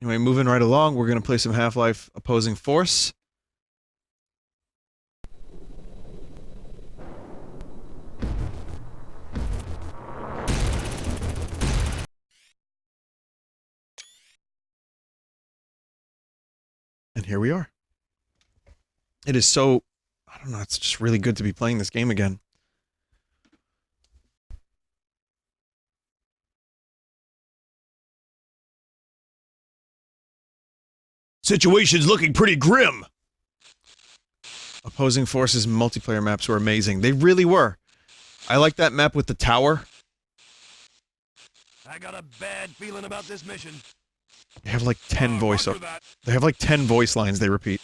Anyway, moving right along, we're gonna play some Half-Life Opposing Force. And here we are. It is so... I don't know, it's just really good to be playing this game again. Situation's looking pretty grim! Opposing Forces multiplayer maps were amazing. They really were. I like that map with the tower. I got a bad feeling about this mission. They have like 10 voice... They have like 10 voice lines they repeat.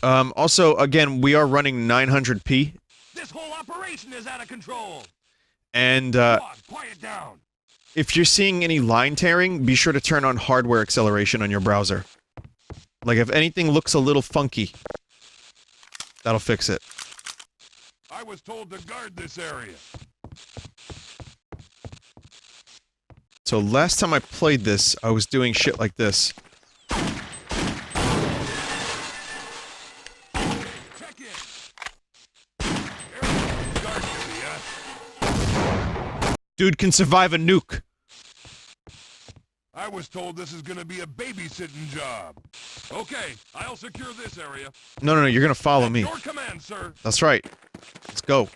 Also, again, we are running 900p. This whole operation is out of control! And, Come on, quiet down! if you're seeing any line tearing, be sure to turn on hardware acceleration on your browser. Like, if anything looks a little funky, that'll fix it. I was told to guard this area. So last time I played this, I was doing shit like this. Check in! Guard duty, huh? Dude can survive a nuke. I was told this is gonna be a babysitting job. Okay, I'll secure this area. No, you're gonna follow At me. your command, sir. That's right. Let's go.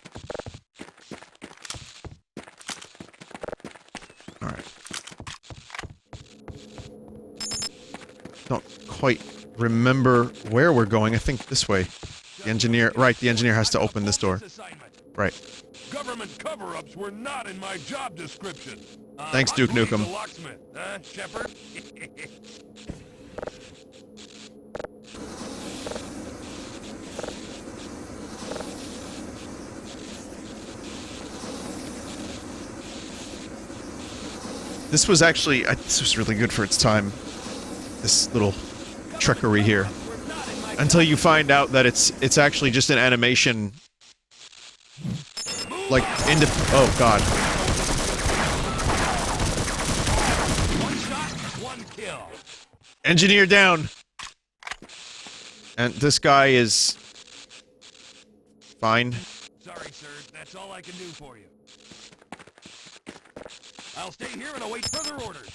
Alright. Don't quite remember where we're going. I think this way. The engineer... Right, the engineer has to open this door. Right. Government cover-ups were not in my job description. Thanks, Duke Nukem. The locksmith, huh, Shepard? This was actually... this was really good for its time. This little trickery here. Until you find out that it's actually just an animation... Like, oh, God. One shot, one kill. Engineer down! And this guy is... fine. Sorry, sir. That's all I can do for you. I'll stay here and await further orders.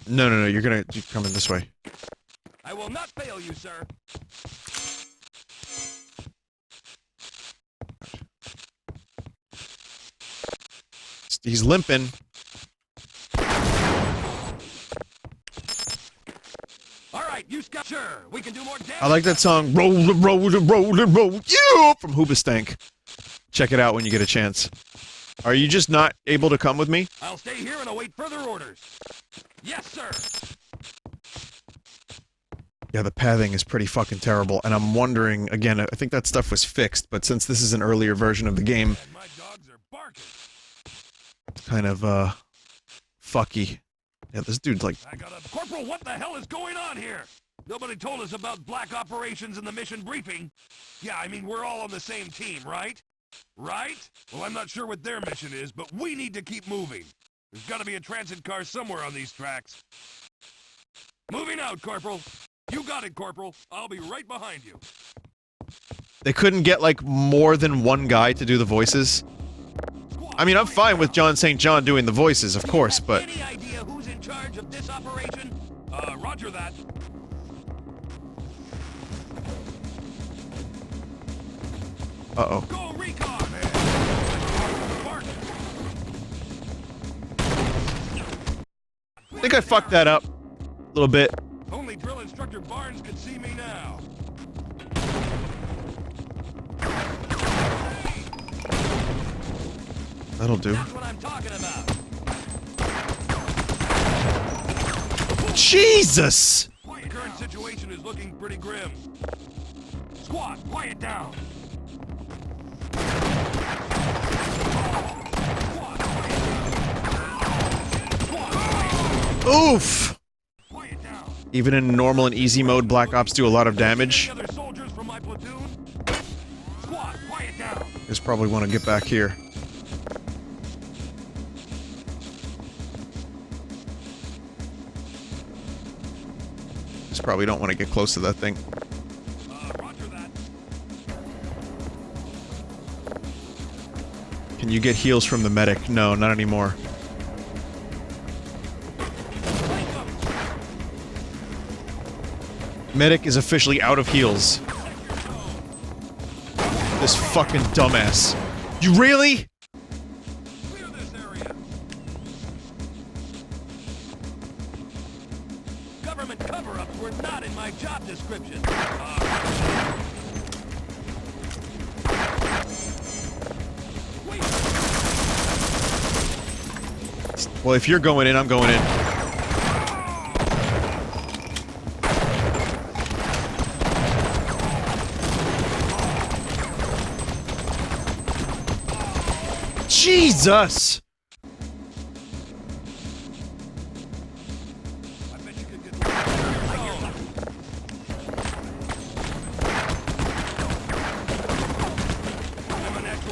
No, you're coming this way. I will not fail you, sir. He's limping. Alright, you scout. Sure, we can do more damage. I like that song, roll, yeah, from Hoobastank. Check it out when you get a chance. Are you just not able to come with me? I'll stay here and await further orders. Yes, sir. Yeah, the pathing is pretty fucking terrible, and I'm wondering, again, I think that stuff was fixed, but since this is an earlier version of the game, And my dogs are barking. it's kind of, fucky. Yeah, this dude's like... I got a... Corporal, what the hell is going on here? Nobody told us about black operations in the mission briefing. Yeah, I mean, we're all on the same team, right? Right? Well, I'm not sure what their mission is, but we need to keep moving. There's gotta be a transit car somewhere on these tracks. Moving out, Corporal. You got it, Corporal. I'll be right behind you. They couldn't get, like, more than one guy to do the voices? I mean, I'm fine with John St. John doing the voices, of course, but... Any idea who's in charge of this operation? Roger that. Uh-oh. Go recon! I think I fucked that up. A little bit. Only drill instructor Barnes could see me now. That'll do. That's what I'm talking about. Jesus! The current situation is looking pretty grim. Squad, quiet down. Oof! Quiet down. Even in normal and easy mode, Black Ops do a lot of damage. Any other soldiers from my platoon? Squad, quiet down. Just probably want to get back here. Just probably don't want to get close to that thing. Roger that. Can you get heals from the medic? No, not anymore. Medic is officially out of heals. This fucking dumbass. You really? Clear this area. Government cover-ups were not in my job description. Wait. Well, if you're going in, I'm going in. Jesus! I bet you could get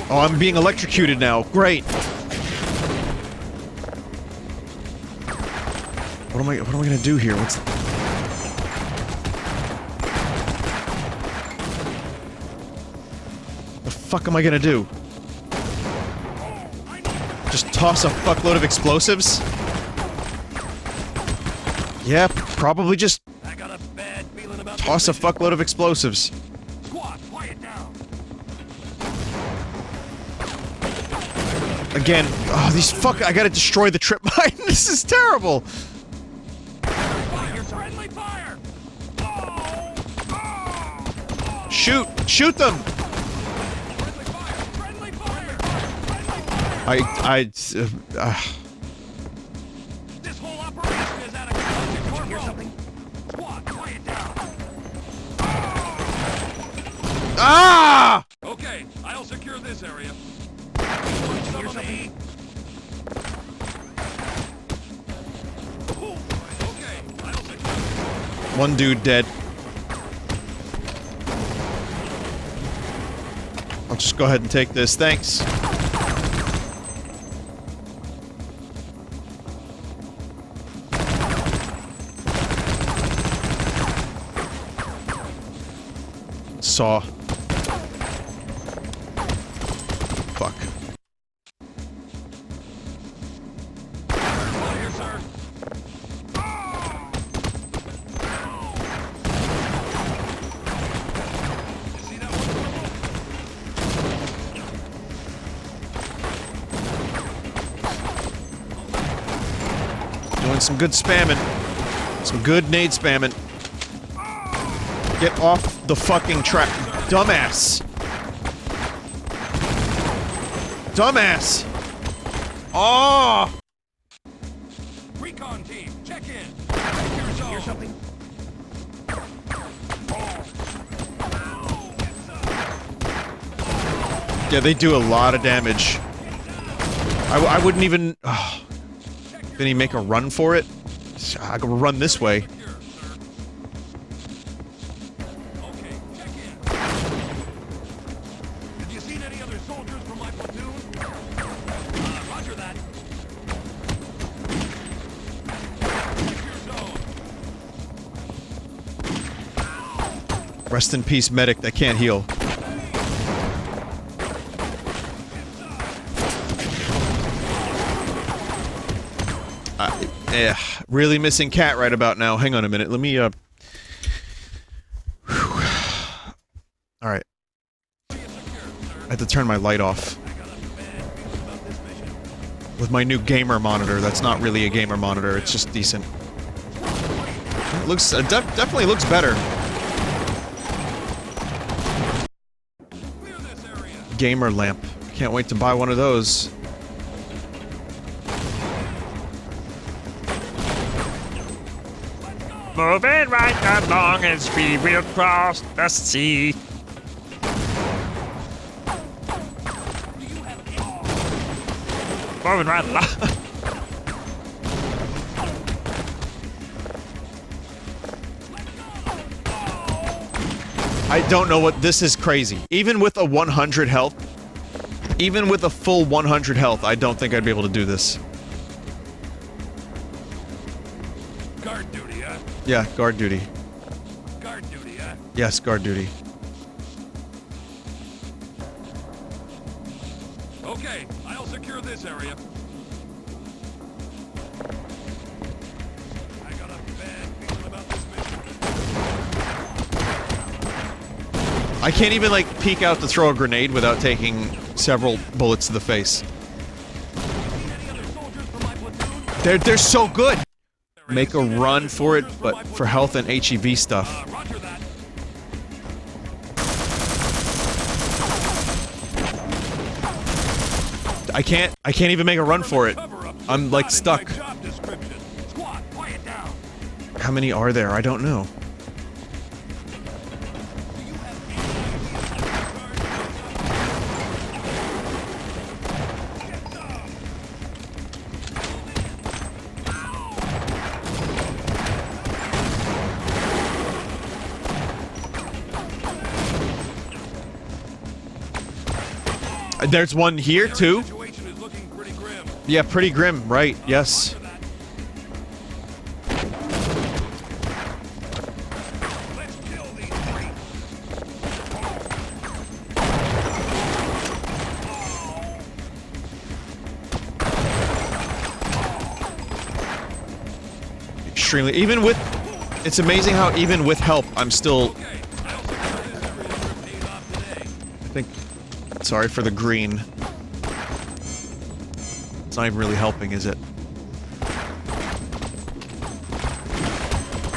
Oh, I'm being electrocuted now. Great. What am I gonna do here? What's the fuck am I gonna do? Just toss a fuckload of explosives? Yeah, probably just I got a bad feeling about toss a this mission. fuckload of explosives. Squad, quiet down. Again, oh, these fuck- I gotta destroy the trip mine. This is terrible! Fire, friendly fire. Oh, oh, oh. Shoot! Shoot them! Friendly fire, friendly fire, friendly fire. This whole operation is out of control. Hear something? Squad, quiet down. Ah! Okay, I'll secure this area. Some of me. Okay, I'll secure. One dude dead. I'll just go ahead and take this, thanks. Saw. Fuck. Fire, sir. You see that one? Doing some good spamming. Some good nade spamming. Get off the fucking track. Dumbass. Dumbass. Oh! Recon team, check in. Here's Hear something? Yeah, they do a lot of damage. I wouldn't even... Oh. Vinny, make a run for it? I could run this way. Secure, sir. Okay, check in. Have you seen any other soldiers from my platoon? Roger that. Secure zone. Rest in peace, medic that can't heal. Really missing cat right about now. Hang on a minute. Let me, Alright. I have to turn my light off. With my new gamer monitor. That's not really a gamer monitor. It's just decent. It looks, definitely looks better. Clear this area. Gamer lamp. Can't wait to buy one of those. Moving right along as we will cross the sea. Moving right along. I don't know what this is crazy. Even with a 100 health, Even with a full 100 health, I don't think I'd be able to do this. Guard duty, huh? Yeah, guard duty. Guard duty, huh? Yes, guard duty. Okay, I'll secure this area. I got a bad feeling about this mission. I can't even, like, peek out to throw a grenade without taking several bullets to the face. Need any other soldiers for my platoon? They're so good! Make a run for it, but for health and HEV stuff. Roger that. I can't even make a run for it. Cover up. I'm, like, Not in stuck. my job description. Squad, quiet down. How many are there? I don't know. Do you have any idea how to guard? Get down. There's one here, too. Situation is looking pretty grim. Yeah, pretty grim, right, yes. Roger that. Let's kill these freaks. Extremely. Even with... It's amazing how even with help, I'm still... Okay, I'll secure this area for paid off today. I think... Sorry for the green. It's not even really helping, is it?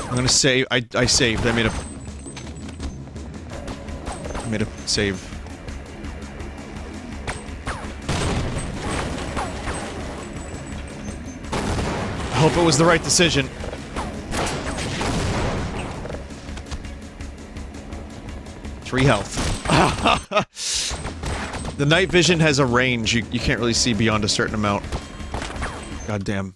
I'm gonna save... I saved. I made a save. I hope it was the right decision. Three health. The night vision has a range. You can't really see beyond a certain amount. God damn.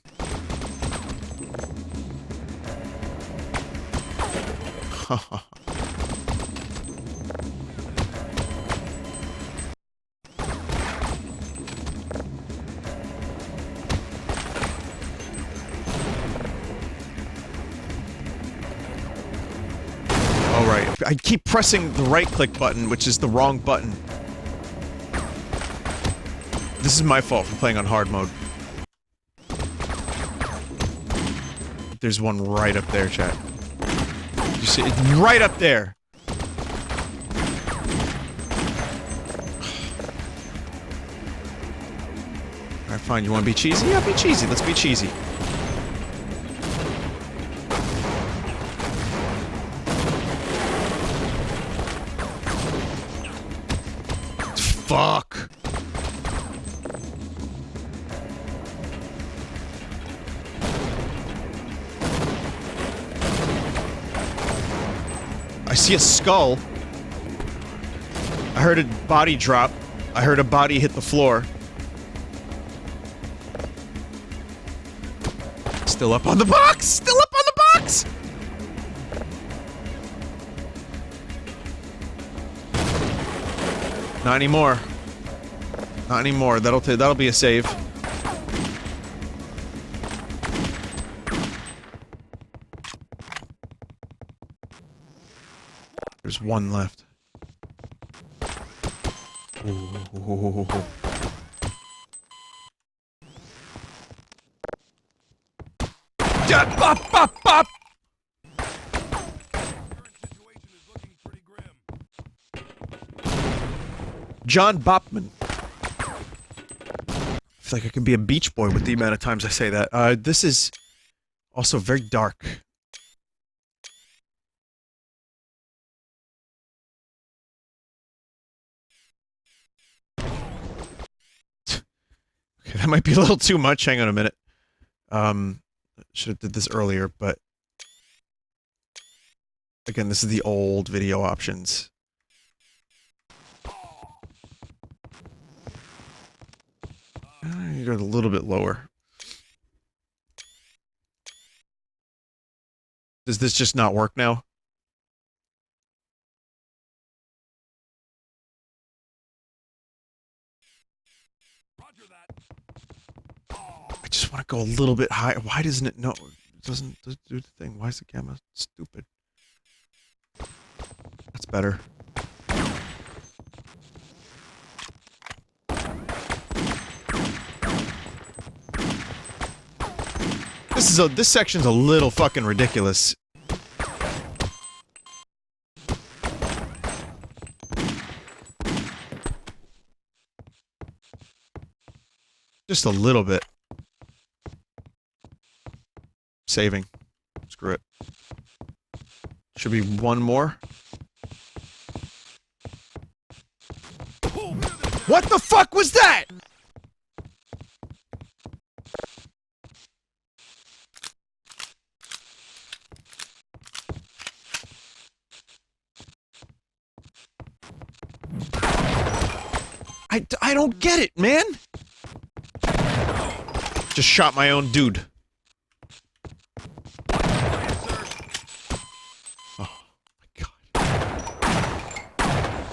Alright, I keep pressing the right-click button, which is the wrong button. This is my fault for playing on hard mode. There's one right up there, chat. You see, it's right up there! Alright, fine, you wanna be cheesy? Yeah, be cheesy, let's be cheesy. Fuck! I see a skull. I heard a body drop. I heard a body hit the floor. Still up on the box! Still up on the box! Not anymore. Not anymore. That'll be a save. There's one left. Ooh. Bop, bop, bop! Current situation is looking pretty grim. John Bopman. I feel like I can be a Beach Boy with the amount of times I say that. This is also very dark. Okay, that might be a little too much. Hang on a minute. Should have did this earlier, but again, this is the old video options. You're a little bit lower. Does this just not work now? just want to go a little bit higher. Why doesn't it know? It doesn't do the thing. Why is the camera stupid? That's better. This section's a little fucking ridiculous. Just a little bit. Saving. Screw it. Should be one more. What the fuck was that?! I don't get it, man! Just shot my own dude. Oh my god.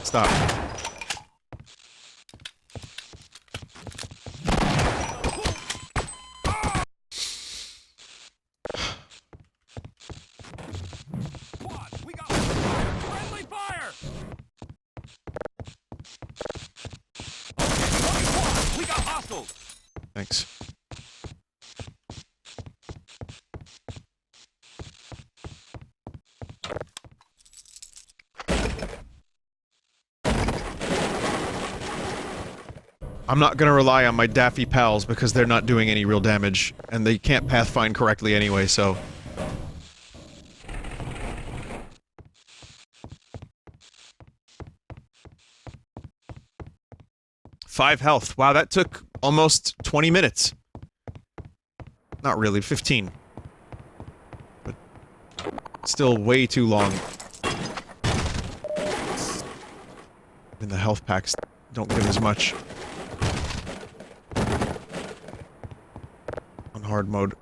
Stop. We got friendly fire! We got hostiles! Thanks. I'm not gonna rely on my daffy pals because they're not doing any real damage, and they can't pathfind correctly anyway, so... Five health. Wow, that took almost 20 minutes. Not really, 15. But still way too long. And the health packs don't give as much. On hard mode.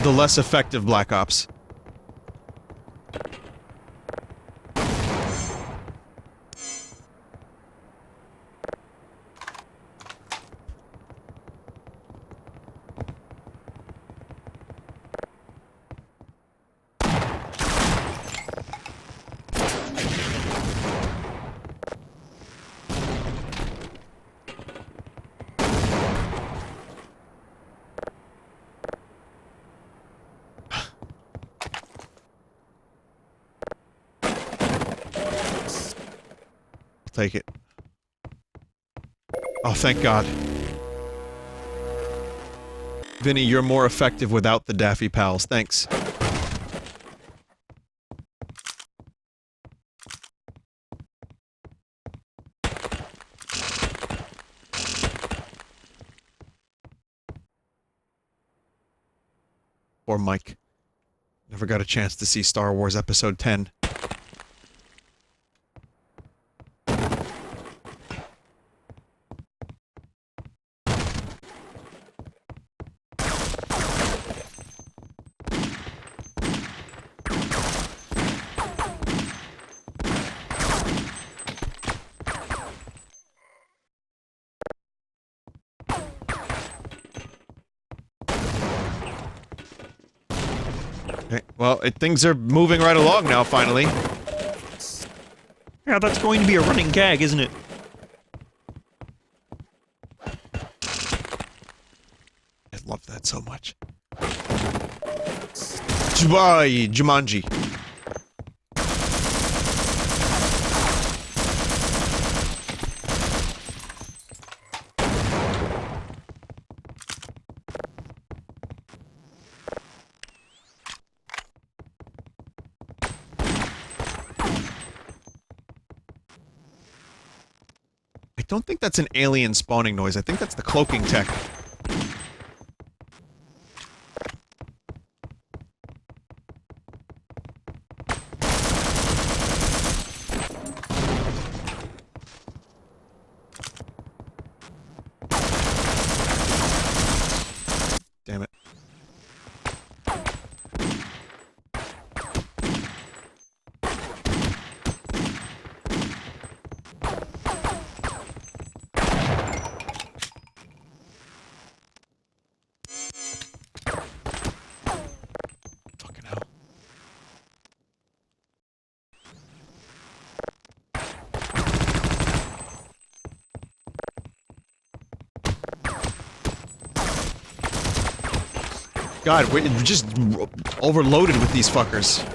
The less effective Black Ops. Take it. Oh, thank God. Vinny, you're more effective without the Daffy Pals. Thanks. Poor Mike. Never got a chance to see Star Wars Episode 10. Okay, well, things are moving right along now, finally. Yeah, that's going to be a running gag, isn't it? I love that so much. Jumanji. I don't think that's an alien spawning noise. I think that's the cloaking tech. Damn it. God, we're just overloaded with these fuckers.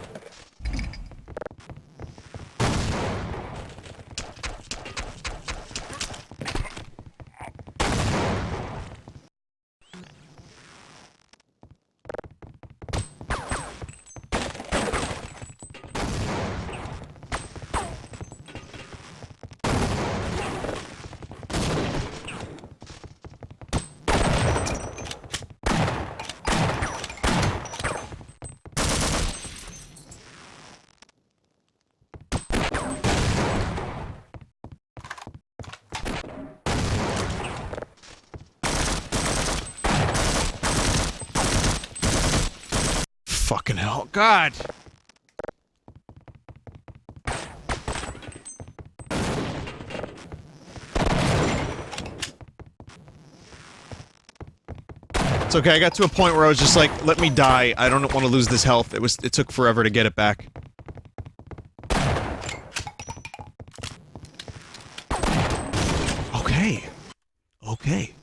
Fucking hell. God! It's okay, I got to a point where I was just like, let me die. I don't want to lose this health. It took forever to get it back. Okay. Okay.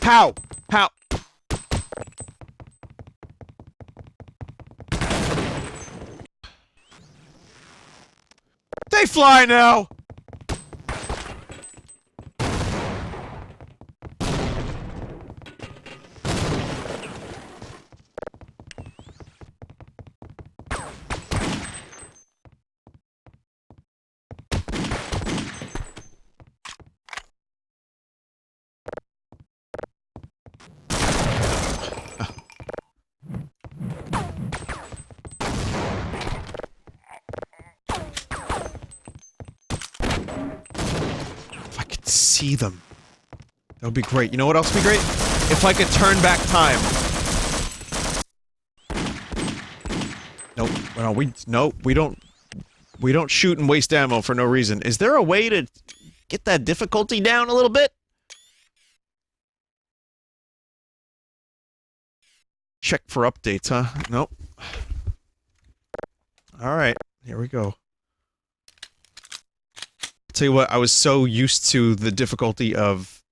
How? How? They fly now! See them. That would be great. You know what else would be great? If I could turn back time. Nope. We don't shoot and waste ammo for no reason. Is there a way to get that difficulty down a little bit? Check for updates, huh? Nope. Alright, here we go. Tell you what, I was so used to the difficulty of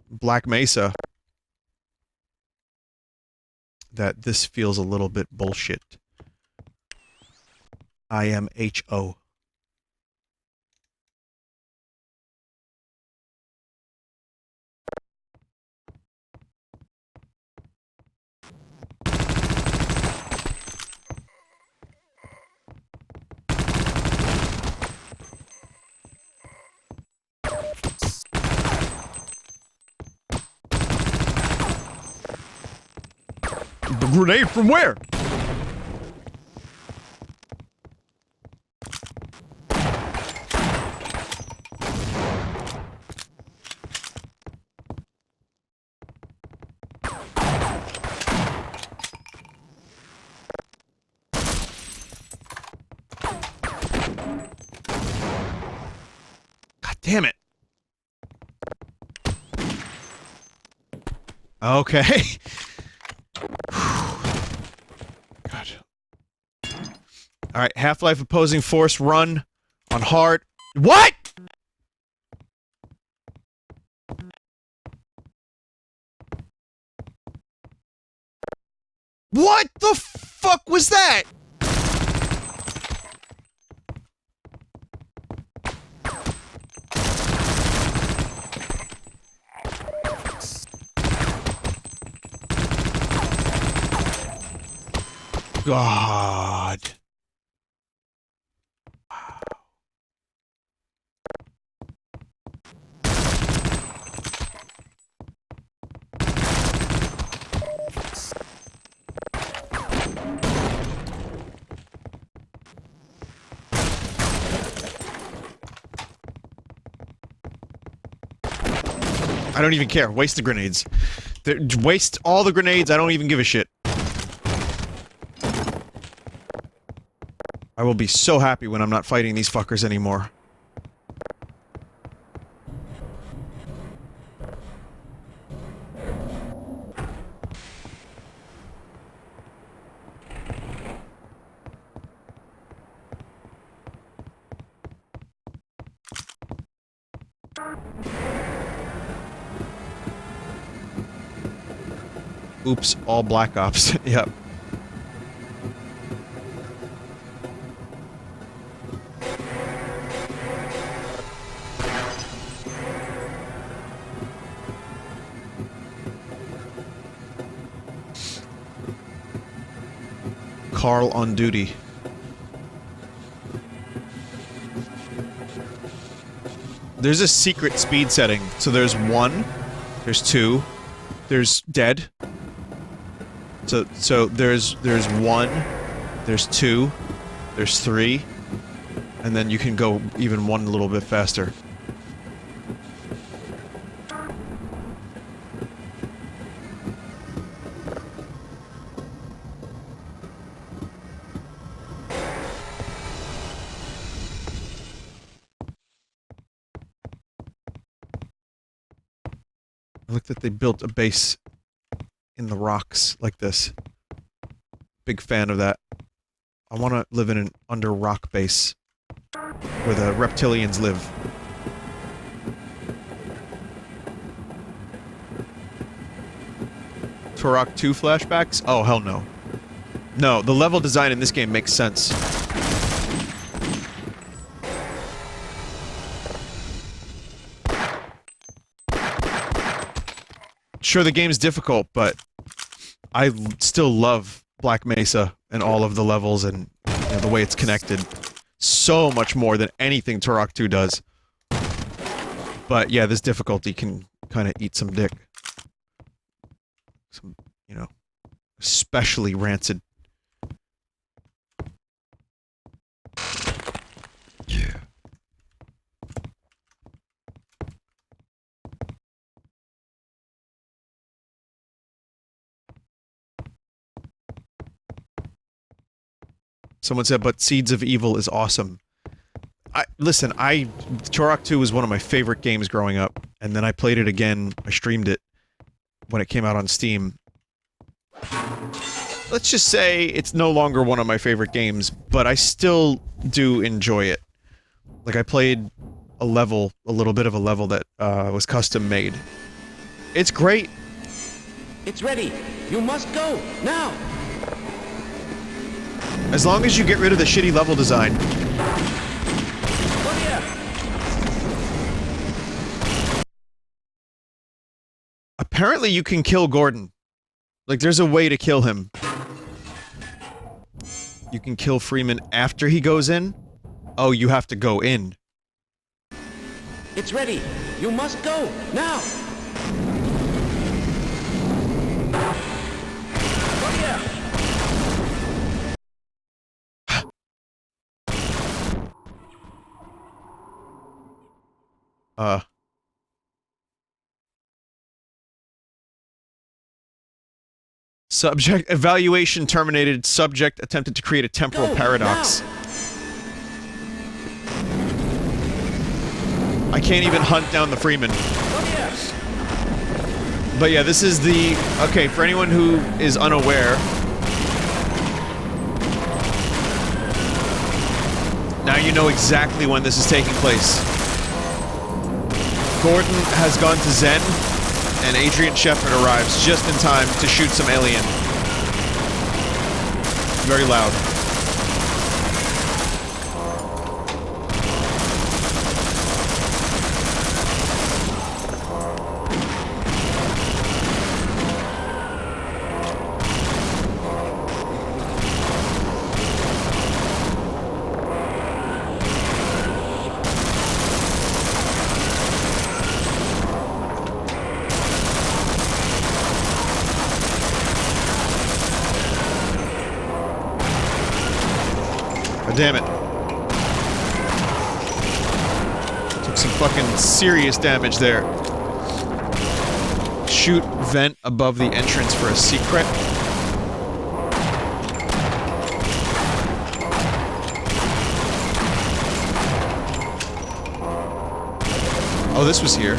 Black Mesa that this feels a little bit bullshit. IMHO. The grenade from where? God damn it. Okay. God. Alright, Half-Life opposing force run on hard. What?! What the fuck was that?! God. I don't even care. Waste the grenades. Waste all the grenades. I don't even give a shit. I will be so happy when I'm not fighting these fuckers anymore. Oops, all Black Ops. Yep. Carl on duty. There's a secret speed setting. So there's 1, there's 2, there's dead. So there's 1, there's 2, there's 3, and then you can go even one little bit faster. I like that they built a base in the rocks like this. Big fan of that. I want to live in an under rock base where the reptilians live. Turok 2 flashbacks? Oh, hell no. No, the level design in this game makes sense. Sure, the game's difficult, but I still love Black Mesa and all of the levels and the way it's connected. So much more than anything Turok 2 does. But yeah, this difficulty can kind of eat some dick. Some, especially rancid. Yeah. Someone said, but Seeds of Evil is awesome. Listen, Turok 2 was one of my favorite games growing up, and then I played it again, I streamed it when it came out on Steam. Let's just say it's no longer one of my favorite games, but I still do enjoy it. Like, I played a little bit of a level that was custom made. It's great! It's ready! You must go! Now! As long as you get rid of the shitty level design. Oh yeah! Apparently you can kill Gordon. Like, there's a way to kill him. You can kill Freeman after he goes in? Oh, you have to go in. It's ready! You must go! Now! Oh yeah! Subject evaluation terminated. Subject attempted to create a temporal Go, paradox. I can't even hunt down the Freeman. Oh yeah! But yeah, this is the... Okay, for anyone who is unaware... Now you know exactly when this is taking place. Gordon has gone to Zen, and Adrian Shepard arrives just in time to shoot some alien. Very loud. Damn it. Took some fucking serious damage there. Shoot vent above the entrance for a secret. Oh, this was here.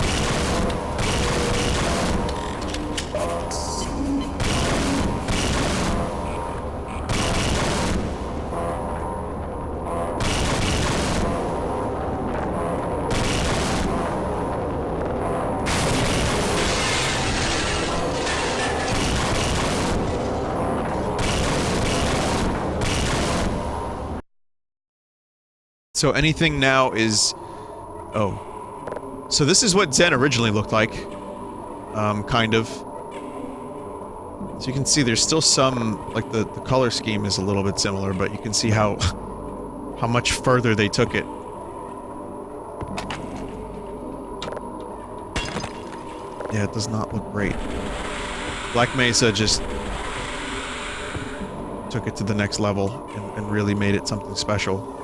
So anything now is... Oh. So this is what Zen originally looked like. Kind of. So you can see there's still some... Like, the color scheme is a little bit similar, but you can see how... how much further they took it. Yeah, it does not look great. Black Mesa just... took it to the next level and really made it something special.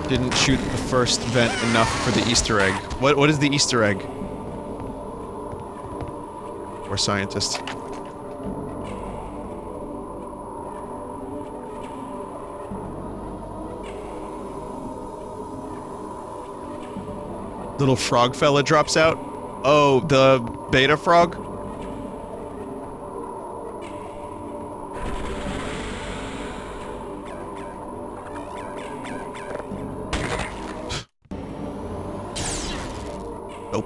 Didn't shoot the first vent enough for the Easter egg. What is the Easter egg? Or scientist. Little frog fella drops out. Oh, the beta frog? Nope.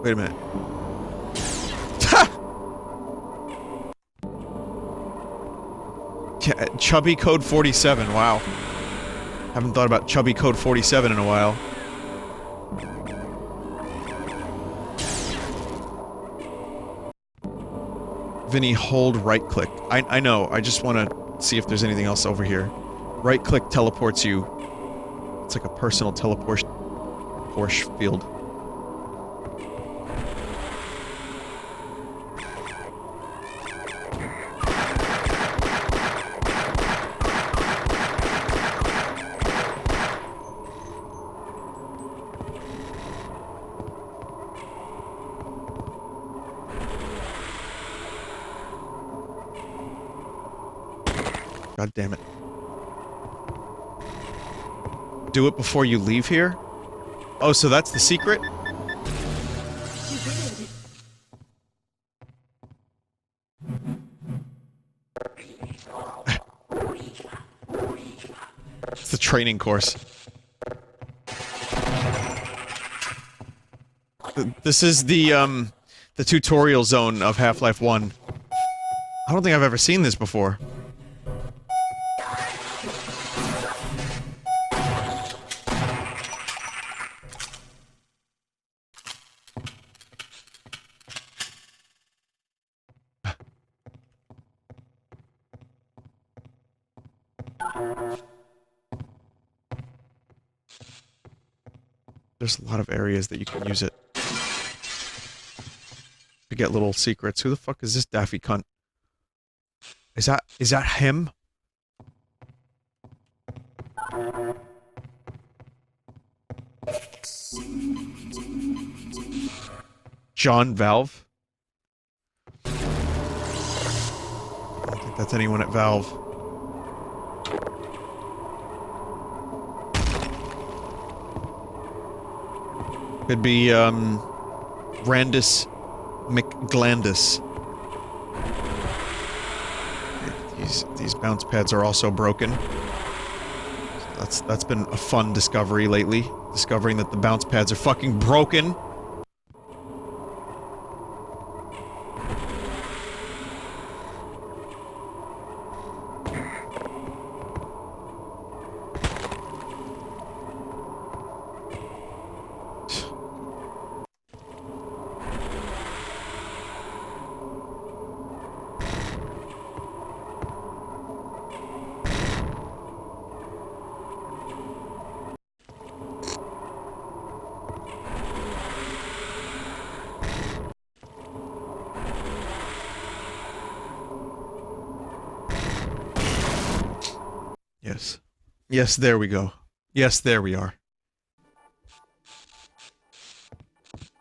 Wait a minute. Chubby Code 47, wow. Haven't thought about Chubby Code 47 in a while. Vinny, hold right-click. I know, I just want to see if there's anything else over here. Right-click teleports you. It's like a personal teleport... Porsche field. God damn it. Do it before you leave here? Oh, so that's the secret? It's the training course. This is the tutorial zone of Half-Life 1. I don't think I've ever seen this before. There's a lot of areas that you can use it to get little secrets. Who the fuck is this daffy cunt? Is that him? John Valve? I don't think that's anyone at Valve. Could be, Randus McGlandis. These bounce pads are also broken. That's been a fun discovery lately. Discovering that the bounce pads are fucking broken. Yes. Yes, there we go. Yes, there we are.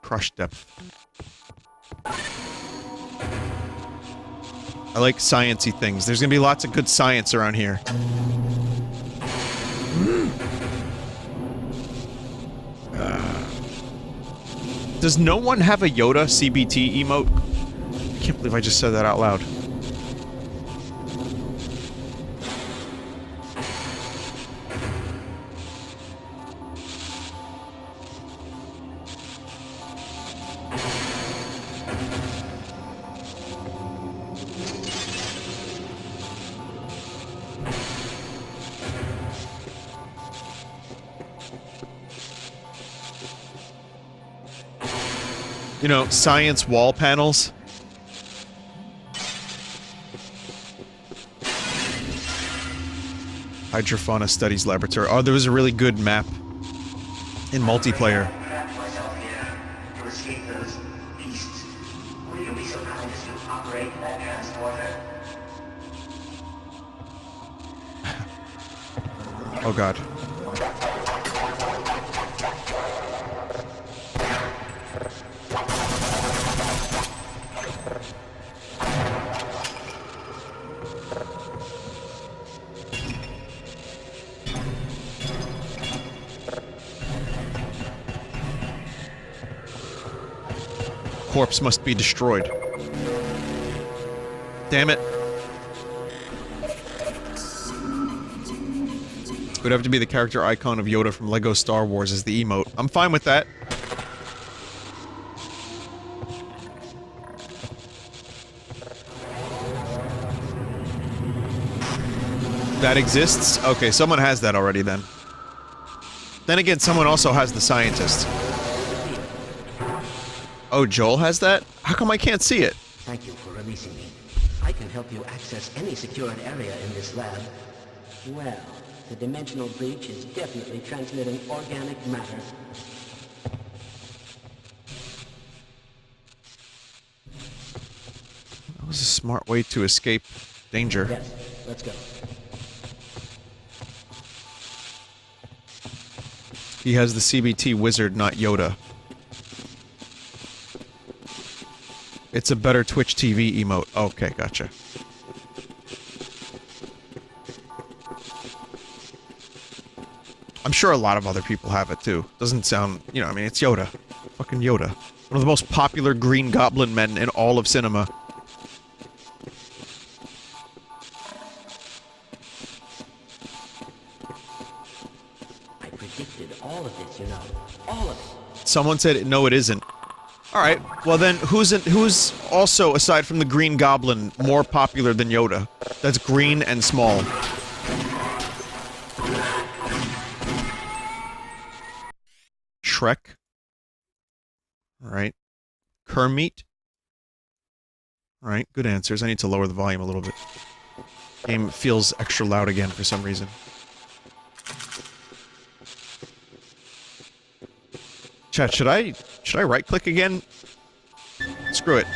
Crush depth. I like science-y things. There's gonna be lots of good science around here. Does no one have a Yoda CBT emote? I can't believe I just said that out loud. You know, science wall panels. Hydrofauna Studies Laboratory. Oh, there was a really good map in multiplayer. Myself here to escape those beasts. Will you be so kind as to operate that transporter? Oh god. Corpse must be destroyed. Damn it. It would have to be the character icon of Yoda from Lego Star Wars as the emote. I'm fine with that. That exists? Okay, someone has that already then. Then again, someone also has the scientist. Oh, Joel has that? How come I can't see it? Thank you for releasing me. I can help you access any secured area in this lab. Well, the dimensional breach is definitely transmitting organic matter. That was a smart way to escape danger. Yes, let's go. He has the CBT wizard, not Yoda. It's a better Twitch TV emote. Okay, gotcha. I'm sure a lot of other people have it too. Doesn't sound, you know, I mean, it's Yoda. Fucking Yoda. One of the most popular Green Goblin men in all of cinema. I predicted all of this, you know. All of it. Someone said, no, it isn't. Alright, well then, who's also, aside from the Green Goblin, more popular than Yoda? That's green and small. Shrek? Alright. Kermit? Alright, good answers. I need to lower the volume a little bit. Game feels extra loud again for some reason. Chat, should I right-click again? Screw it.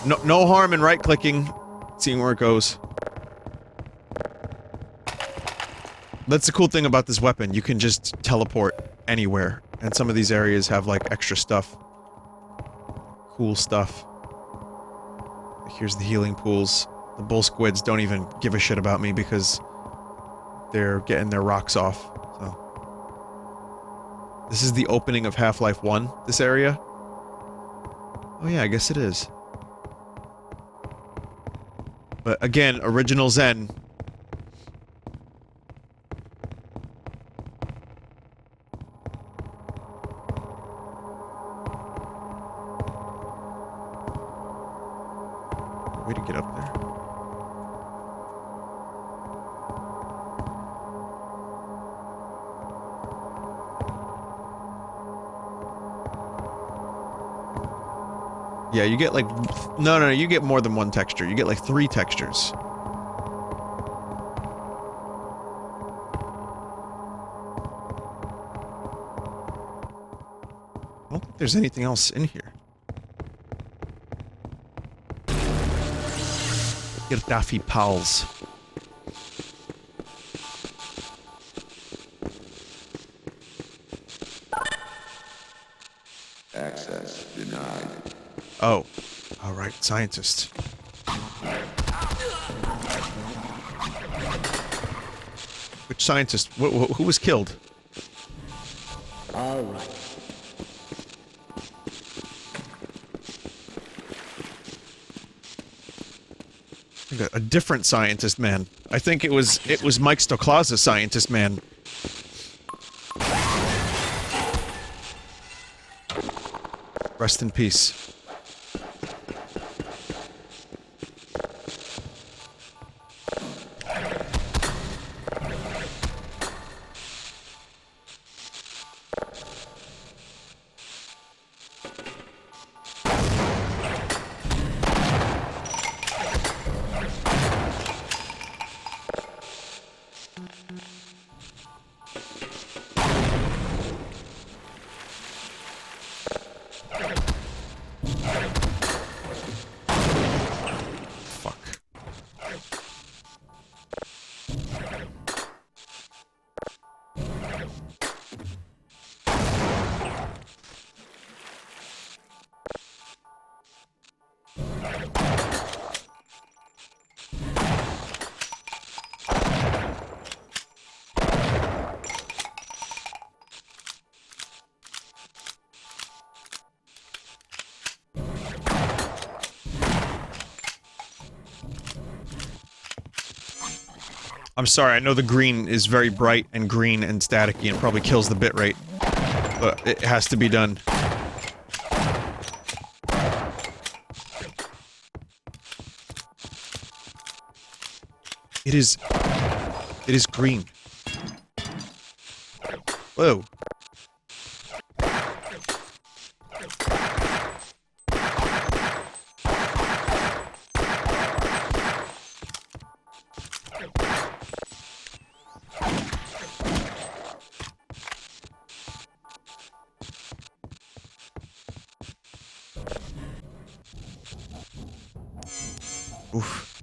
No harm in right-clicking, seeing where it goes. That's the cool thing about this weapon. You can just teleport anywhere, and some of these areas have, like, extra stuff. Cool stuff. Here's the healing pools. The bull squids don't even give a shit about me because they're getting their rocks off, so... This is the opening of Half-Life 1, this area? Oh yeah, I guess it is. But again, original Zen. Way to get up there. Yeah, you get like... No, you get more than one texture. You get like 3 textures. I don't think there's anything else in here. Get Daffy Pals. Access denied. Oh. Alright, scientist. Which scientist? Who was killed? All right. A different scientist man. I think it was Mike Stoklaz's scientist man. Rest in peace. Fuck. I'm sorry, I know the green is very bright and green and staticky and probably kills the bitrate, but it has to be done. It is green. Whoa. Oof.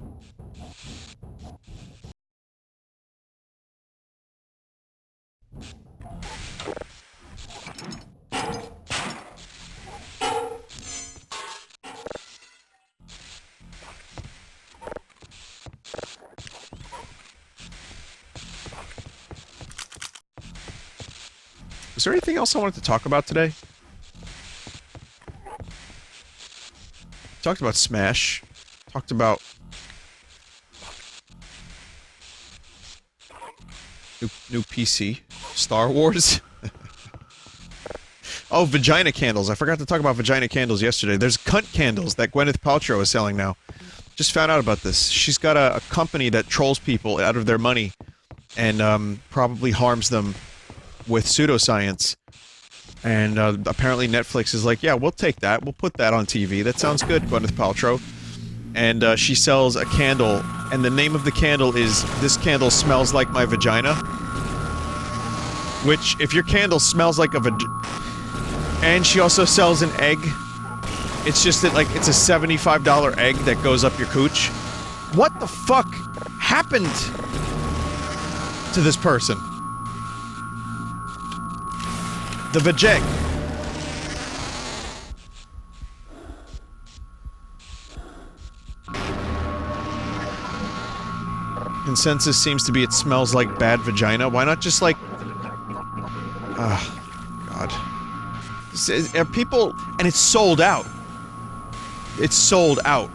Is there anything else I wanted to talk about today? Talked about Smash. Talked about new PC, Star Wars. Oh, vagina candles. I forgot to talk about vagina candles yesterday. There's cunt candles that Gwyneth Paltrow is selling now. Just found out about this. She's got a company that trolls people out of their money and probably harms them with pseudoscience. And apparently Netflix is like, yeah, we'll take that. We'll put that on TV. That sounds good, Gwyneth Paltrow. And she sells a candle, and the name of the candle is "This Candle Smells Like My Vagina." Which, if your candle smells like a and she also sells an egg. It's just that, like, it's a $75 egg that goes up your cooch. What the fuck happened to this person? The vajeg. Consensus seems to be it smells like bad vagina. Why not just like... God. Are people... And it's sold out. It's sold out.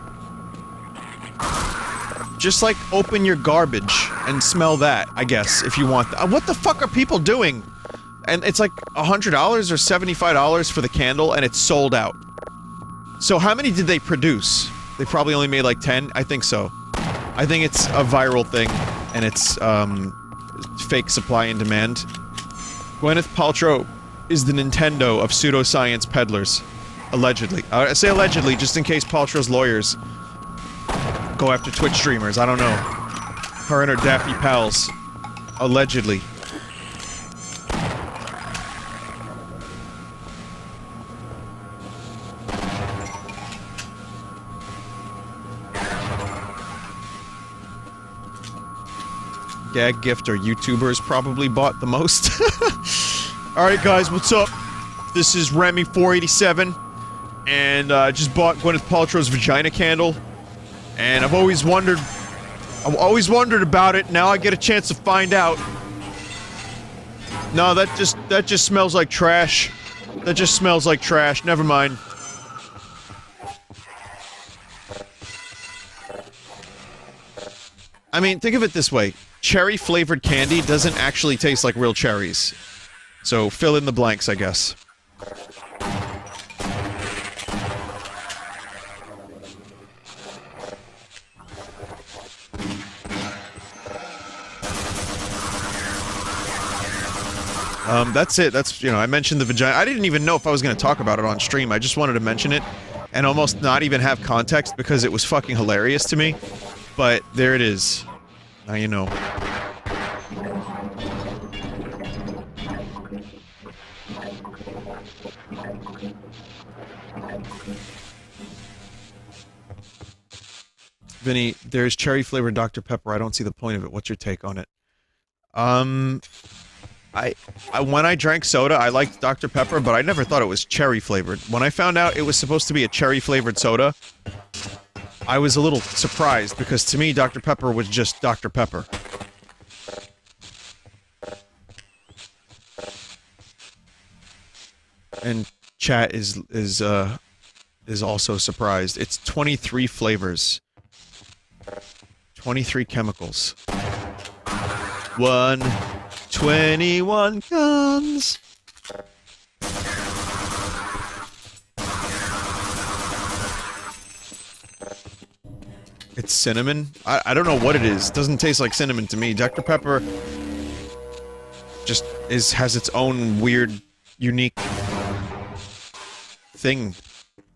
Just like open your garbage and smell that, I guess, if you want that. What the fuck are people doing? And it's like $100 or $75 for the candle, and it's sold out. So how many did they produce? They probably only made like 10? I think so. I think it's a viral thing, and it's, fake supply and demand. Gwyneth Paltrow is the Nintendo of pseudoscience peddlers. Allegedly. I say allegedly, just in case Paltrow's lawyers go after Twitch streamers. I don't know. Her and her daffy pals. Allegedly. Gag gift or YouTubers probably bought the most. Alright guys, what's up? This is Remy487, and I just bought Gwyneth Paltrow's vagina candle, and I've always wondered about it. Now I get a chance to find out. No, that just smells like trash. That just smells like trash. Never mind. I mean, think of it this way. Cherry-flavored candy doesn't actually taste like real cherries. So, fill in the blanks, I guess. That's it. That's, you know, I mentioned the vagina. I didn't even know if I was going to talk about it on stream. I just wanted to mention it and almost not even have context because it was fucking hilarious to me. But there it is. Now you know. Vinny, there's cherry-flavored Dr. Pepper. I don't see the point of it. What's your take on it? When I drank soda, I liked Dr. Pepper, but I never thought it was cherry-flavored. When I found out it was supposed to be a cherry-flavored soda, I was a little surprised, because to me, Dr. Pepper was just Dr. Pepper. And chat is also surprised. It's 23 flavors. 23 chemicals. 21 guns. It's cinnamon? I don't know what it is. It doesn't taste like cinnamon to me. Dr. Pepper just has its own weird, unique thing.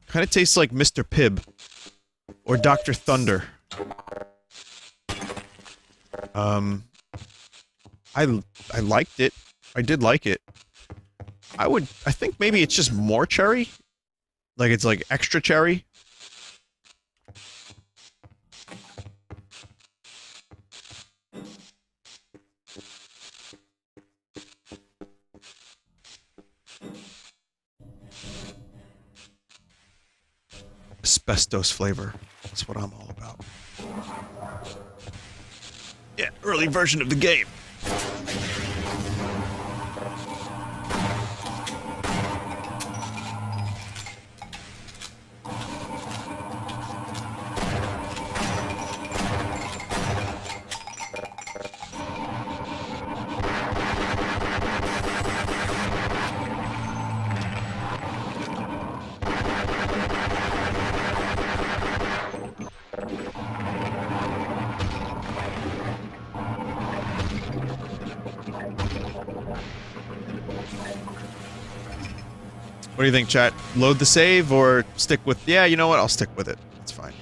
Kind of tastes like Mr. Pibb. Or Dr. Thunder. I liked it. I did like it. I think maybe it's just more cherry? Like it's like extra cherry? Asbestos flavor. That's what I'm all about. Yeah, early version of the game. What do you think, chat? Load the save or stick with... Yeah, you know what? I'll stick with it. It's fine.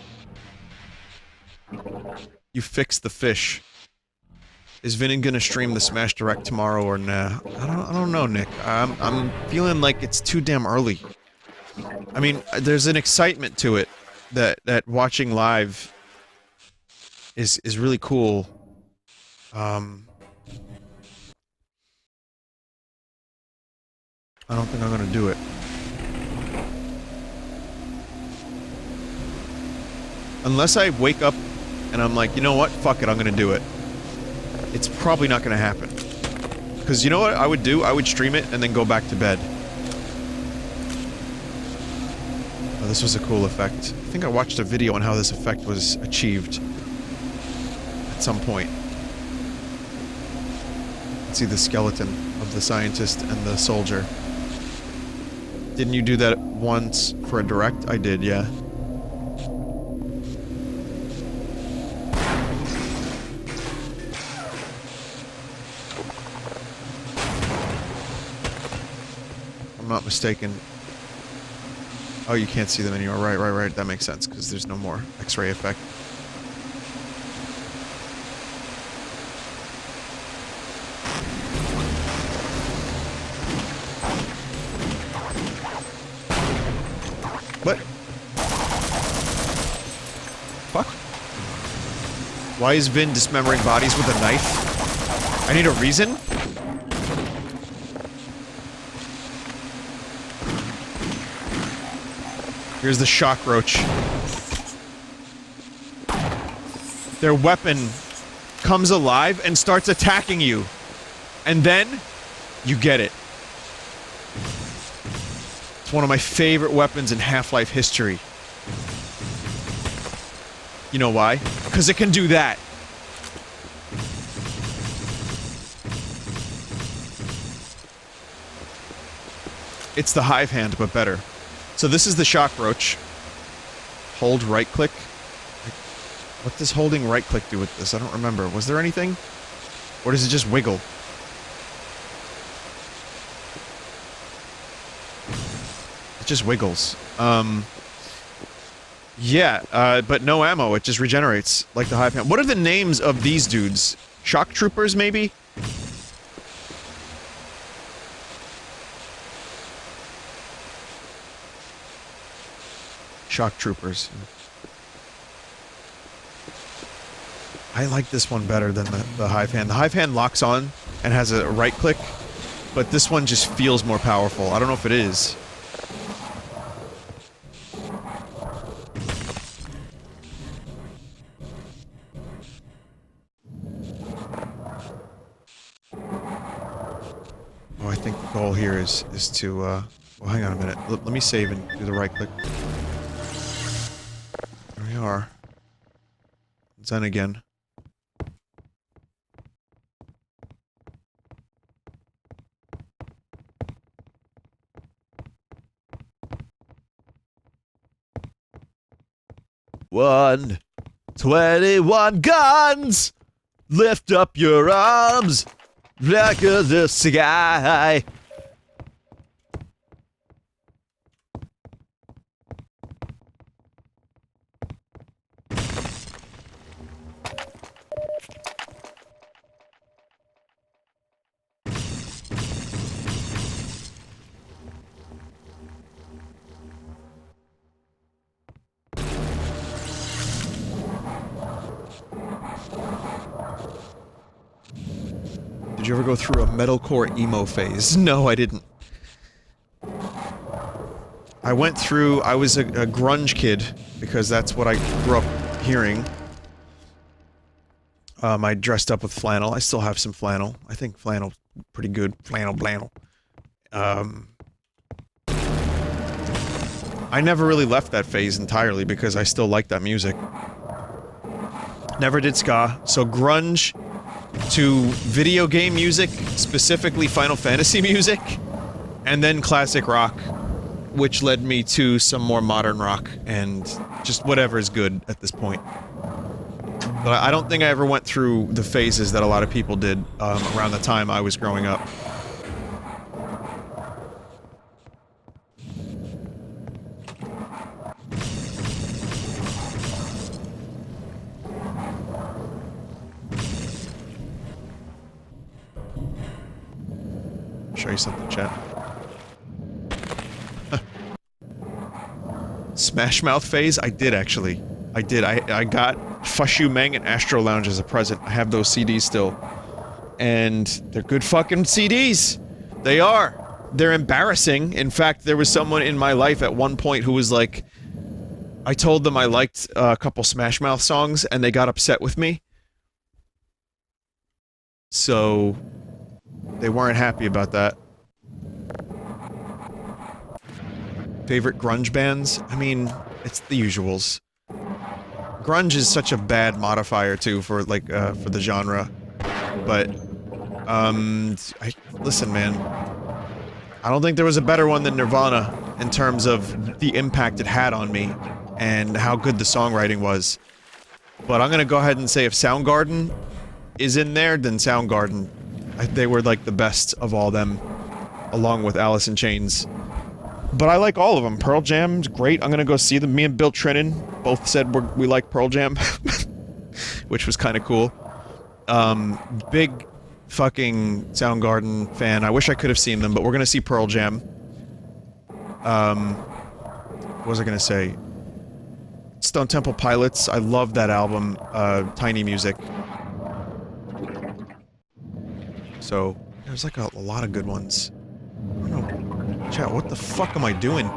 You fixed the fish. Is Vinny gonna stream the Smash Direct tomorrow or nah? I don't know, Nick. I'm feeling like it's too damn early. I mean, there's an excitement to it that watching live is really cool. I don't think I'm gonna do it. Unless I wake up and I'm like, you know what? Fuck it, I'm gonna do it. It's probably not gonna happen. Because you know what I would do? I would stream it and then go back to bed. Oh, this was a cool effect. I think I watched a video on how this effect was achieved. At some point. Let's see the skeleton of the scientist and the soldier. Didn't you do that once for a direct? I did, yeah. I'm not mistaken. Oh, you can't see them anymore. Right. That makes sense, because there's no more X-ray effect. What? Fuck? Why is Vin dismembering bodies with a knife? I need a reason? Here's the shock roach. Their weapon comes alive and starts attacking you. And then, you get it. It's one of my favorite weapons in Half-Life history. You know why? Because it can do that. It's the hive hand, but better. So this is the shock roach. Hold right click. What does holding right click do with this? I don't remember. Was there anything? Or does it just wiggle? It just wiggles. Yeah, but no ammo. It just regenerates, like the hive hand. What are the names of these dudes? Shock troopers, maybe? Shock Troopers. I like this one better than the Hive Hand. The Hive Hand locks on and has a right click, but this one just feels more powerful. I don't know if it is. Oh, I think the goal here is to, well, hang on a minute. Let me save and do the right click. There we are. Zen again. One, 21 guns! Lift up your arms! Like the sky! Did you ever go through a metalcore emo phase? No, I didn't. I was a grunge kid, because that's what I grew up hearing. I dressed up with flannel. I still have some flannel. I think flannel's pretty good. Flannel. I never really left that phase entirely, because I still like that music. Never did ska, so grunge to video game music, specifically Final Fantasy music, and then classic rock, which led me to some more modern rock, and just whatever is good at this point. But I don't think I ever went through the phases that a lot of people did around the time I was growing up. Show you something, chat. Smash Mouth phase? I did, actually. I did. I got Fushu Meng and Astro Lounge as a present. I have those CDs still. And they're good fucking CDs! They are! They're embarrassing. In fact, there was someone in my life at one point who was like... I told them I liked a couple Smash Mouth songs, and they got upset with me. So... they weren't happy about that. Favorite grunge bands? I mean, it's the usuals. Grunge is such a bad modifier, too, for, like, for the genre. But, listen, man. I don't think there was a better one than Nirvana, in terms of the impact it had on me, and how good the songwriting was. But I'm gonna go ahead and say if Soundgarden is in there, then Soundgarden. They were, like, the best of all them, along with Alice in Chains. But I like all of them. Pearl Jam's great. I'm gonna go see them. Me and Bill Trinan both said we like Pearl Jam. Which was kinda cool. Big fucking Soundgarden fan. I wish I could have seen them, but we're gonna see Pearl Jam. What was I gonna say? Stone Temple Pilots. I love that album. Tiny Music. So, there's like a lot of good ones. I don't know. Chat, what the fuck am I doing?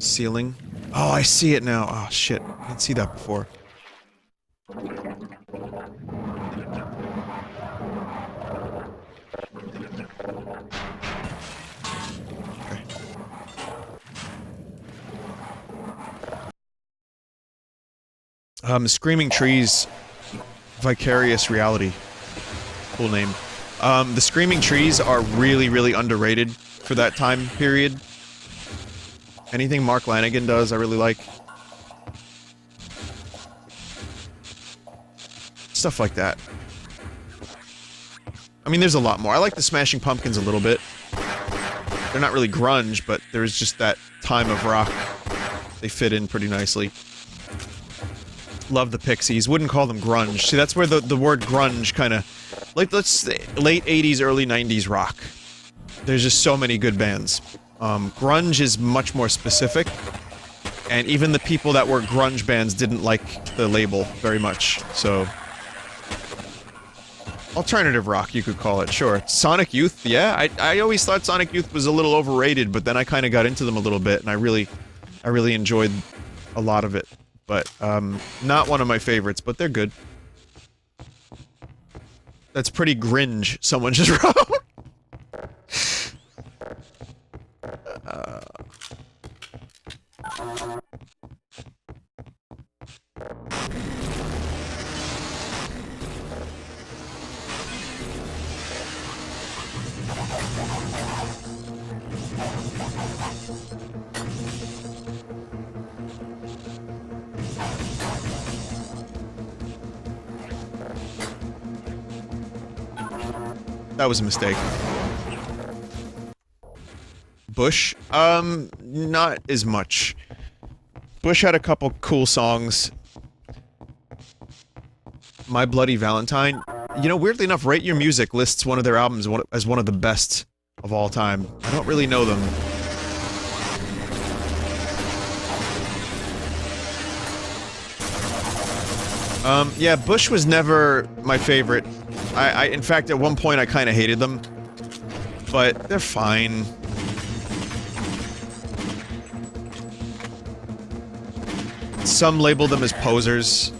Ceiling? Oh, I see it now. Oh, shit. I didn't see that before. Screaming Trees, Vicarious Reality. Cool name. The Screaming Trees are really, really underrated for that time period. Anything Mark Lanegan does, I really like. Stuff like that. I mean, there's a lot more. I like the Smashing Pumpkins a little bit. They're not really grunge, but there's just that time of rock. They fit in pretty nicely. Love the Pixies. Wouldn't call them grunge. See, that's where the word grunge kind of... Like, let's say late 80s, early 90s rock. There's just so many good bands. Grunge is much more specific. And even the people that were grunge bands didn't like the label very much, so... Alternative rock, you could call it, sure. Sonic Youth, yeah, I always thought Sonic Youth was a little overrated, but then I kind of got into them a little bit, and I really enjoyed a lot of it. But, not one of my favorites, but they're good. That's pretty Grunge, someone just wrote. That was a mistake. Bush? Not as much. Bush had a couple cool songs. My Bloody Valentine. You know, weirdly enough, Rate Your Music lists one of their albums as one of the best of all time. I don't really know them. Yeah, Bush was never my favorite. In fact, at one point I kinda hated them. But they're fine. Some label them as posers.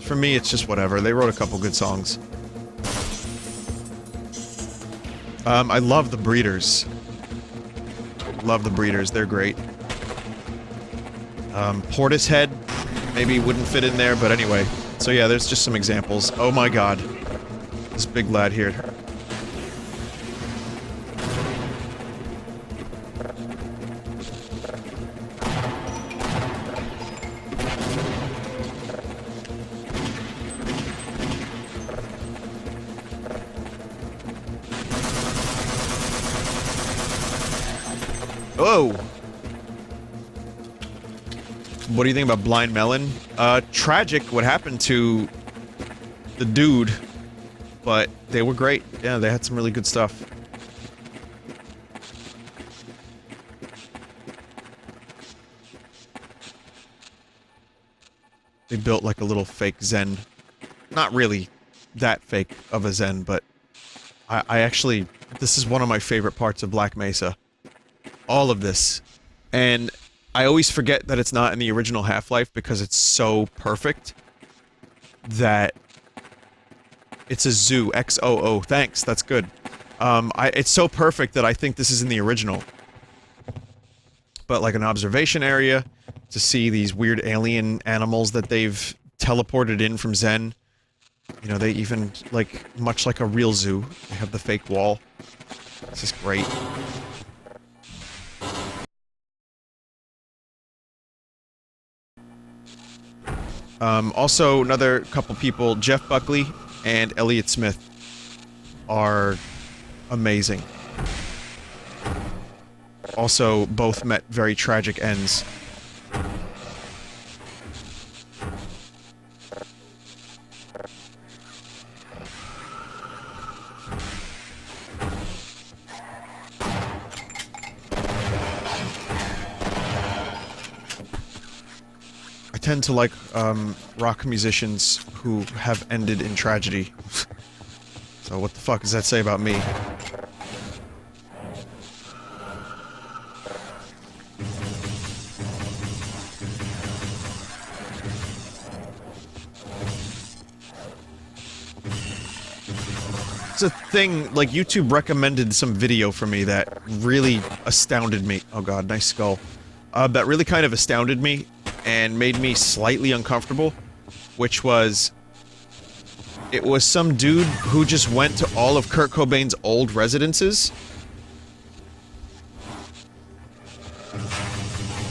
For me, it's just whatever. They wrote a couple good songs. I love the Breeders. Love the Breeders, they're great. Portishead maybe wouldn't fit in there, but anyway. So yeah, there's just some examples. Oh my god. This big lad here. Oh! What do you think about Blind Melon? Tragic what happened to the dude, but they were great. Yeah, they had some really good stuff. They built like a little fake Zen. Not really that fake of a Zen, but I actually... This is one of my favorite parts of Black Mesa. All of this. And I always forget that it's not in the original Half-Life because it's so perfect that it's a zoo. XOO. Thanks, that's good. It's so perfect that I think this is in the original. But like an observation area to see these weird alien animals that they've teleported in from Zen. You know, they even, like, much like a real zoo, they have the fake wall. This is great. Also, another couple people, Jeff Buckley and Elliott Smith, are amazing. Also, both met very tragic ends. I tend to like, rock musicians who have ended in tragedy. So what the fuck does that say about me? It's a thing, like, YouTube recommended some video for me that really astounded me. Oh god, nice skull. That really kind of astounded me and made me slightly uncomfortable, which was... It was some dude who just went to all of Kurt Cobain's old residences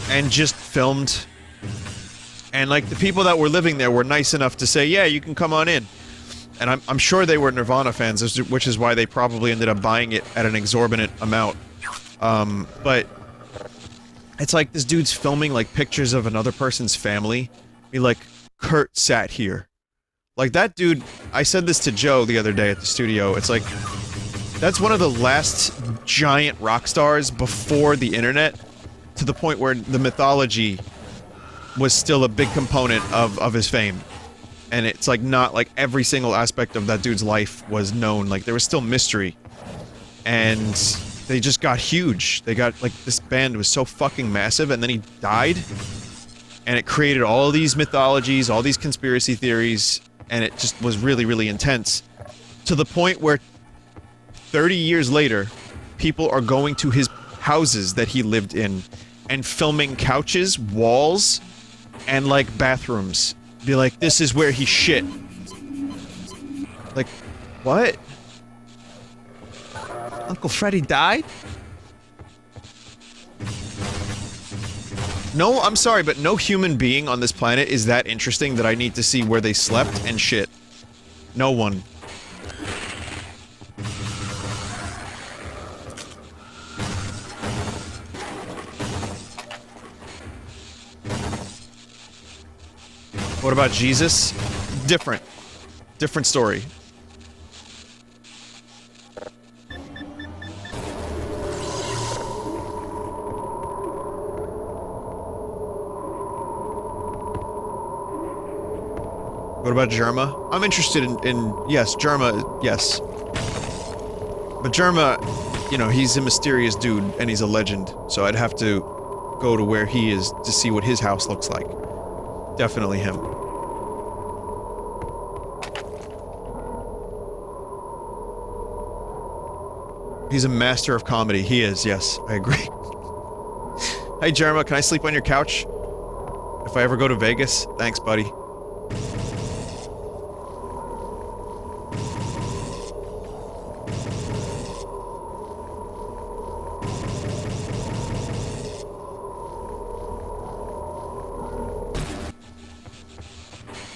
and just filmed. And, like, the people that were living there were nice enough to say, yeah, you can come on in. And I'm sure they were Nirvana fans, which is why they probably ended up buying it at an exorbitant amount. But it's like this dude's filming, like, pictures of another person's family. I mean, like, Kurt sat here. Like, that dude, I said this to Joe the other day at the studio, it's like, that's one of the last giant rock stars before the internet, to the point where the mythology was still a big component of his fame. And it's like, not like every single aspect of that dude's life was known, like, there was still mystery. And they just got huge. They got, like, this band was so fucking massive, and then he died, and it created all these mythologies, all these conspiracy theories, and it just was really, really intense. To the point where 30 years later, people are going to his houses that he lived in and filming couches, walls, and, like, bathrooms. Be like, this is where he shit. Like, what? Uncle Freddy died? No, I'm sorry, but no human being on this planet is that interesting that I need to see where they slept and shit. No one. What about Jesus? Different. Different story. What about Germa? I'm interested in yes, Germa, yes. But Germa, you know, he's a mysterious dude, and he's a legend, so I'd have to go to where he is to see what his house looks like. Definitely him. He's a master of comedy. He is, yes, I agree. Hey Germa, can I sleep on your couch? If I ever go to Vegas? Thanks, buddy.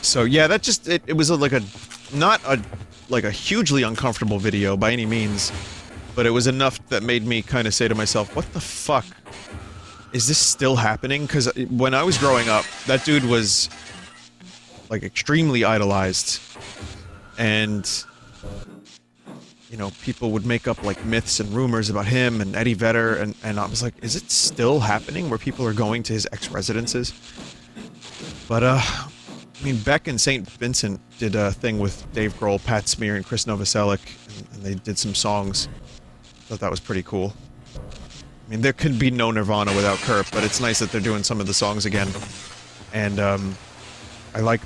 So yeah, that just, it was like a, not a, like a hugely uncomfortable video by any means, but it was enough that made me kind of say to myself, what the fuck? Is this still happening? Because when I was growing up, that dude was, like, extremely idolized, and, you know, people would make up, like, myths and rumors about him and Eddie Vedder, and I was like, is it still happening where people are going to his ex-residences? But, I mean, Beck and St. Vincent did a thing with Dave Grohl, Pat Smear, and Chris Novoselic, and they did some songs. Thought that was pretty cool. I mean, there could be no Nirvana without Kurt, but it's nice that they're doing some of the songs again. And, I like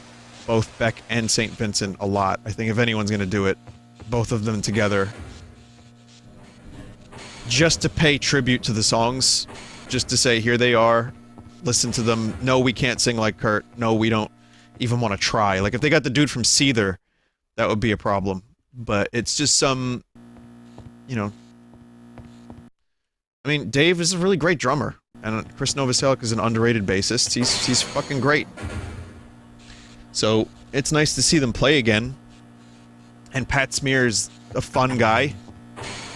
both Beck and St. Vincent a lot. I think if anyone's gonna do it, both of them together. Just to pay tribute to the songs. Just to say, here they are. Listen to them. No, we can't sing like Kurt. No, we don't even want to try. Like, if they got the dude from Seether, that would be a problem. But it's just some, you know... I mean, Dave is a really great drummer, and Chris Novoselic is an underrated bassist. He's fucking great. So, it's nice to see them play again. And Pat Smear's a fun guy.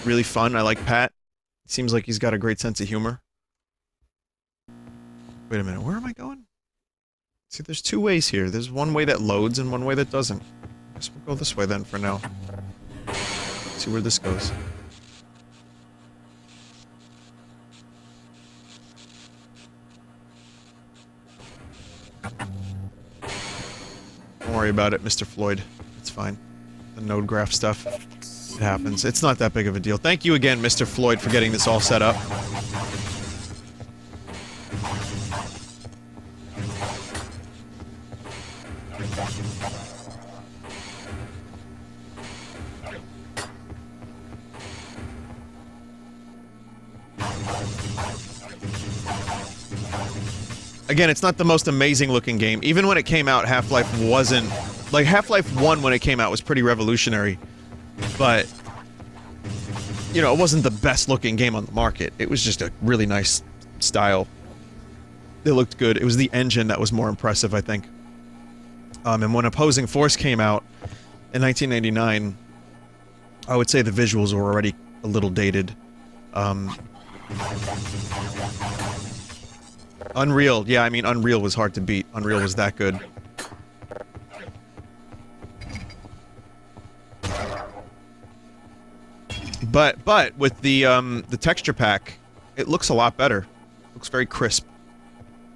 Really fun. I like Pat. Seems like he's got a great sense of humor. Wait a minute, where am I going? See, there's two ways here. There's one way that loads and one way that doesn't. I guess we'll go this way then for now. See where this goes. Don't worry about it, Mr. Floyd. It's fine. The node graph stuff. It happens. It's not that big of a deal. Thank you again, Mr. Floyd, for getting this all set up. Again, it's not the most amazing looking game. Even when it came out, Half-Life wasn't... Like, Half-Life 1 when it came out was pretty revolutionary. But... you know, it wasn't the best looking game on the market. It was just a really nice style. It looked good. It was the engine that was more impressive, I think. And when Opposing Force came out in 1999, I would say the visuals were already a little dated. Unreal, yeah, I mean, Unreal was hard to beat. Unreal was that good. But with the texture pack, it looks a lot better. It looks very crisp.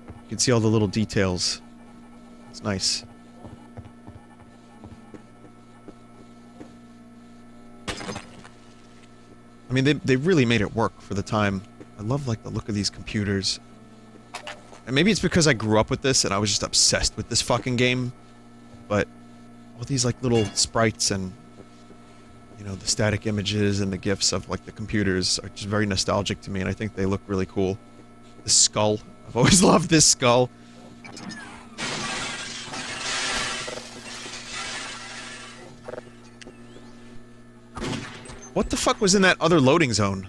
You can see all the little details. It's nice. I mean, they really made it work for the time. I love, like, the look of these computers. And maybe it's because I grew up with this and I was just obsessed with this fucking game. But all these, like, little sprites and, you know, the static images and the GIFs of, like, the computers are just very nostalgic to me, and I think they look really cool. The skull. I've always loved this skull. What the fuck was in that other loading zone?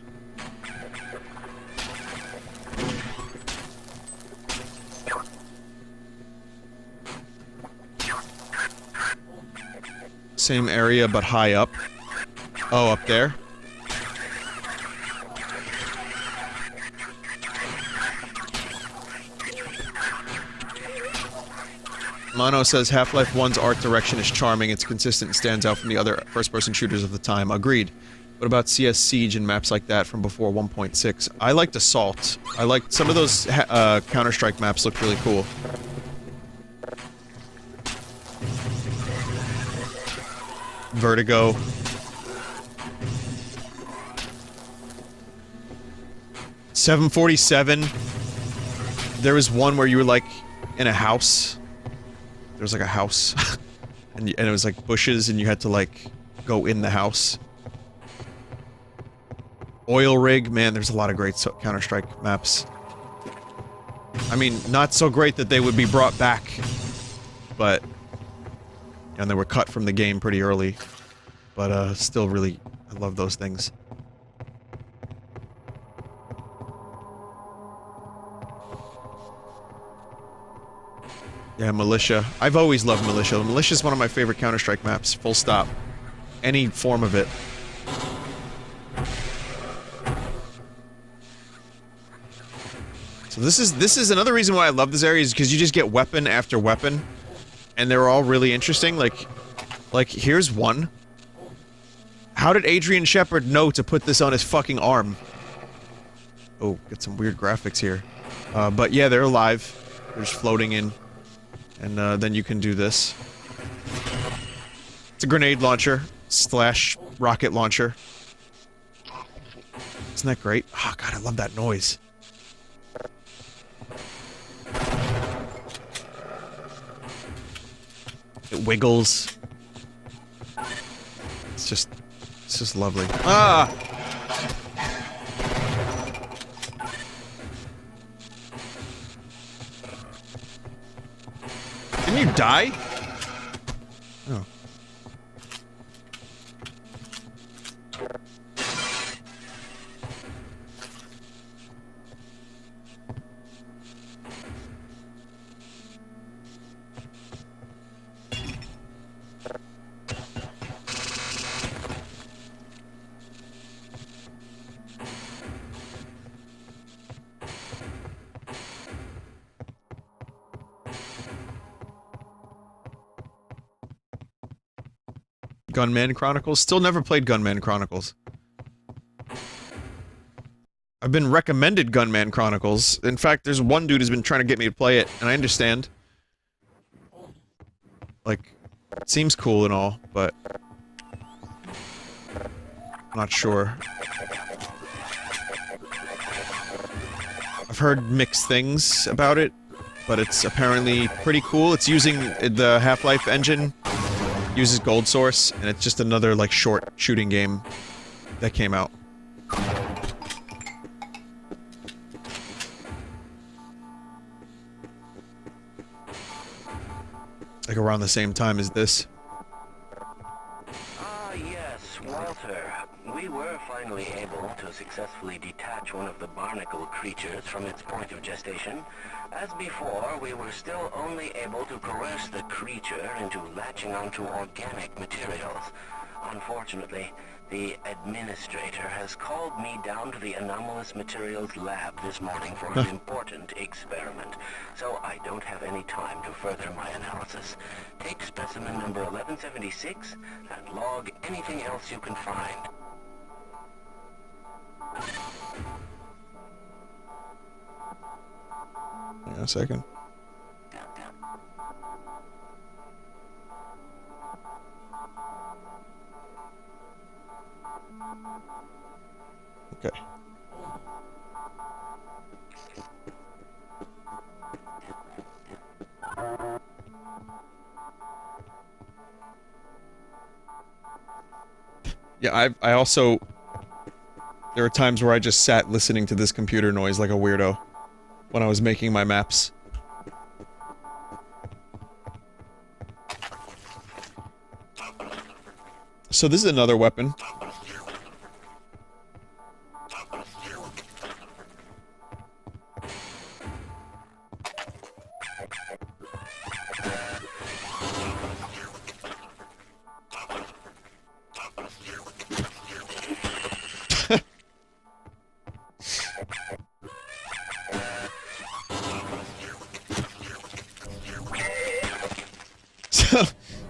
Same area, but high up. Oh, up there? Mono says Half-Life 1's art direction is charming, it's consistent and stands out from the other first-person shooters of the time. Agreed. What about CS Siege and maps like that from before 1.6? I liked Assault. I liked some of those Counter-Strike maps looked really cool. Vertigo. .747. There was one where you were like in a house. There was like a house, and it was like bushes, and you had to like go in the house. Oil rig, man, there's a lot of great Counter-Strike maps. I mean, not so great that they would be brought back, but and they were cut from the game pretty early, but still really, I love those things. Yeah, Militia. I've always loved Militia. Militia is one of my favorite Counter-Strike maps, full stop. Any form of it. So this is another reason why I love this area, is because you just get weapon after weapon, and they're all really interesting. Like here's one. How did Adrian Shepard know to put this on his fucking arm? Oh, get some weird graphics here. But yeah, they're alive. They're just floating in. And then you can do this. It's a grenade launcher slash rocket launcher. Isn't that great? Oh god, I love that noise. It wiggles. It's just lovely. Ah! Didn't you die? Oh. Man Chronicles? Still never played Man Chronicles. I've been recommended Man Chronicles. In fact, there's one dude who's been trying to get me to play it, and I understand. Like, it seems cool and all, but I'm not sure. I've heard mixed things about it, but it's apparently pretty cool. It's using the Half-Life engine. Uses Gold Source, and it's just another, like, short shooting game that came out. Like, around the same time as this. Ah, yes, Walter. We were finally able to successfully detach one of the barnacle creatures from its point of gestation. As before, we were still only able to coerce the creature into latching onto organic materials. Unfortunately, the administrator has called me down to the anomalous materials lab this morning for an important experiment, so I don't have any time to further my analysis. Take specimen number 1176 and log anything else you can find. Hang on a second. Okay. Yeah, I also... There are times where I just sat listening to this computer noise like a weirdo when I was making my maps. So this is another weapon.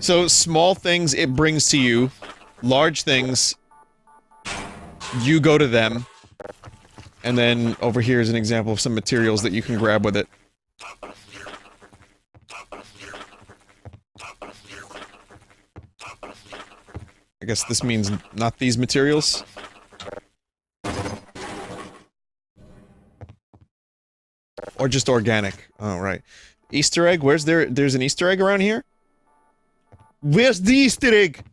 So small things it brings to you, large things, you go to them, and then over here is an example of some materials that you can grab with it. I guess this means not these materials. Or just organic. Oh, right. Easter egg? Where's there's an Easter egg around here? Where's the Easter egg?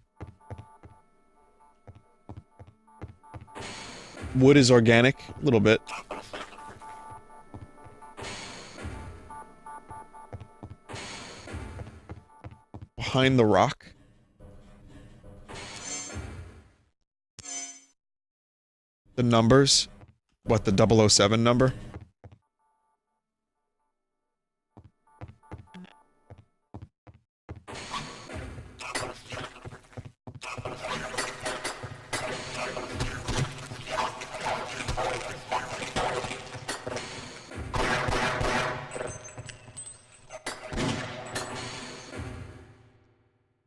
Wood is organic, a little bit. Behind the rock. The numbers. What, the 007 number?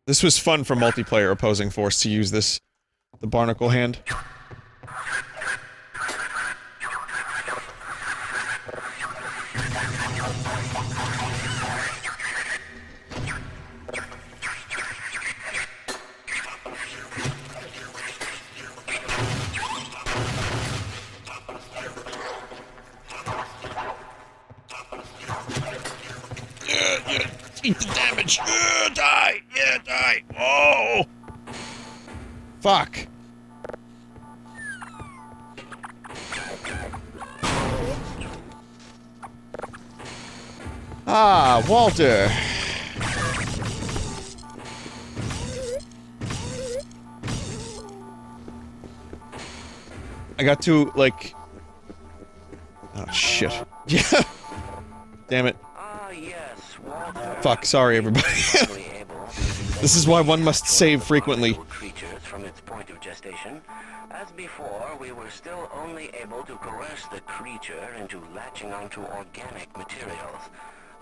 This was fun for multiplayer opposing force to use this, the barnacle hand. Eat the damage! Die! Yeah, die! Oh! Fuck! Ah, Walter! I got to, like... Oh, shit. Yeah! Damn it. Fuck, sorry everybody. This is why one must save frequently. Creatures from its point of gestation. As before, we were still only able to coerce the creature into latching onto organic materials.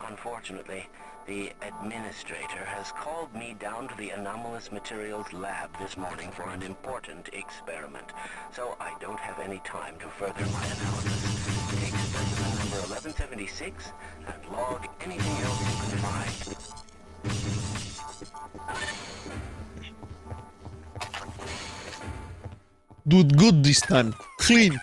Unfortunately, the administrator has called me down to the anomalous materials lab this morning for an important experiment, so I don't have any time to further my analysis. Take specimen number 1176 and log anything else you can find. Do it good this time. Clean.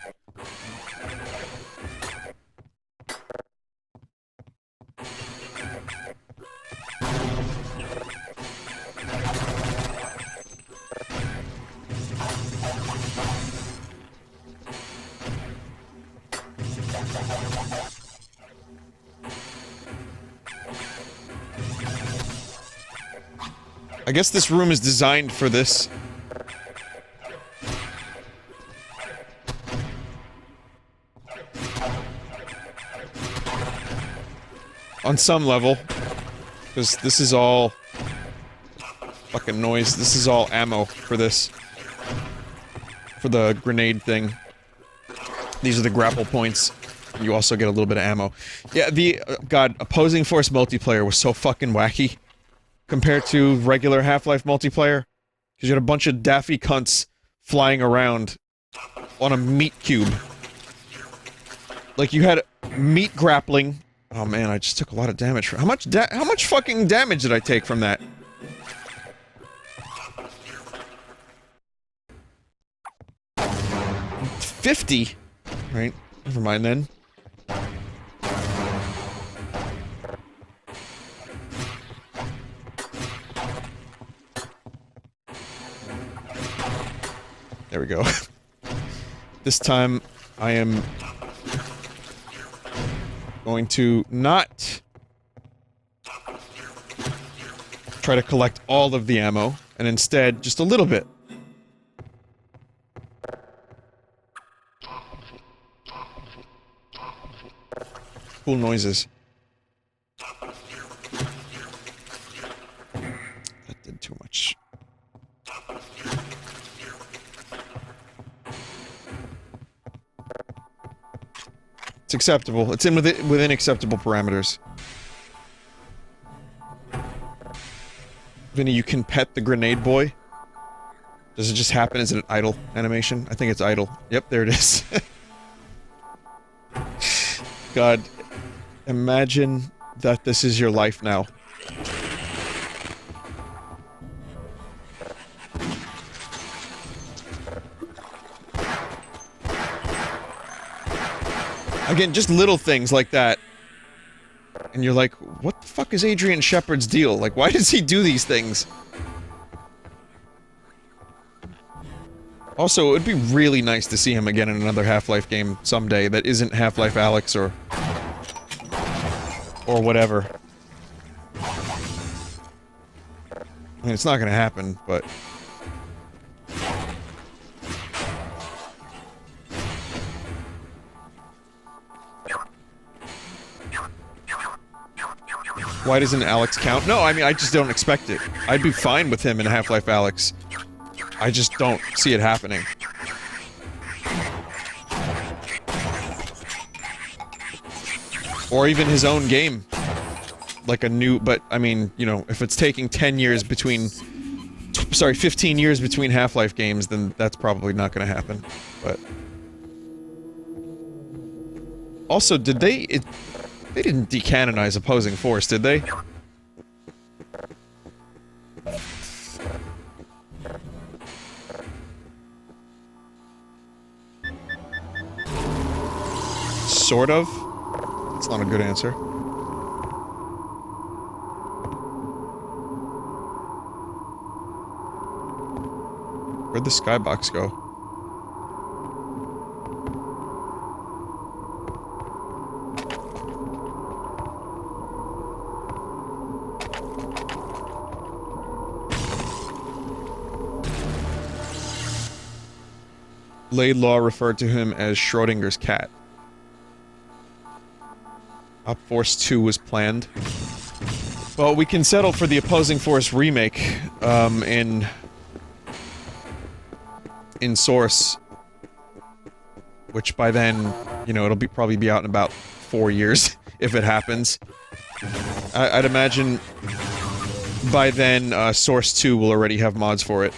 I guess this room is designed for this. On some level. Because this is all... fucking noise. This is all ammo for this. For the grenade thing. These are the grapple points. You also get a little bit of ammo. Yeah, the... God, opposing force multiplayer was so fucking wacky. Compared to regular Half-Life multiplayer. Because you had a bunch of daffy cunts flying around on a meat cube. Like, you had meat grappling. Oh man, I just took a lot of damage. How much fucking damage did I take from that? $50? Right, never mind then. There we go. This time, I am going to not try to collect all of the ammo, and instead, just a little bit. Cool noises. That did too much. It's acceptable. It's within acceptable parameters. Vinny, you can pet the grenade boy. Does it just happen? Is it an idle animation? I think it's idle. Yep, there it is. God, imagine that this is your life now. Again, just little things like that. And you're like, what the fuck is Adrian Shepard's deal? Like, why does he do these things? Also, it would be really nice to see him again in another Half-Life game someday that isn't Half-Life Alyx or whatever. I mean, it's not gonna happen, but... Why doesn't Alyx count? No, I mean, I just don't expect it. I'd be fine with him in Half-Life Alyx. I just don't see it happening. Or even his own game. Like a new, but, I mean, you know, if it's taking 10 years between... Sorry, 15 years between Half-Life games, then that's probably not gonna happen. But... Also, did they... They didn't decanonize Opposing Force, did they? Sort of. That's not a good answer. Where'd the skybox go? Laidlaw referred to him as Schrodinger's cat. Op Force 2 was planned. Well, we can settle for the Opposing Force remake, in Source. Which by then, you know, it'll probably be out in about 4 years, if it happens. I'd imagine by then, Source 2 will already have mods for it.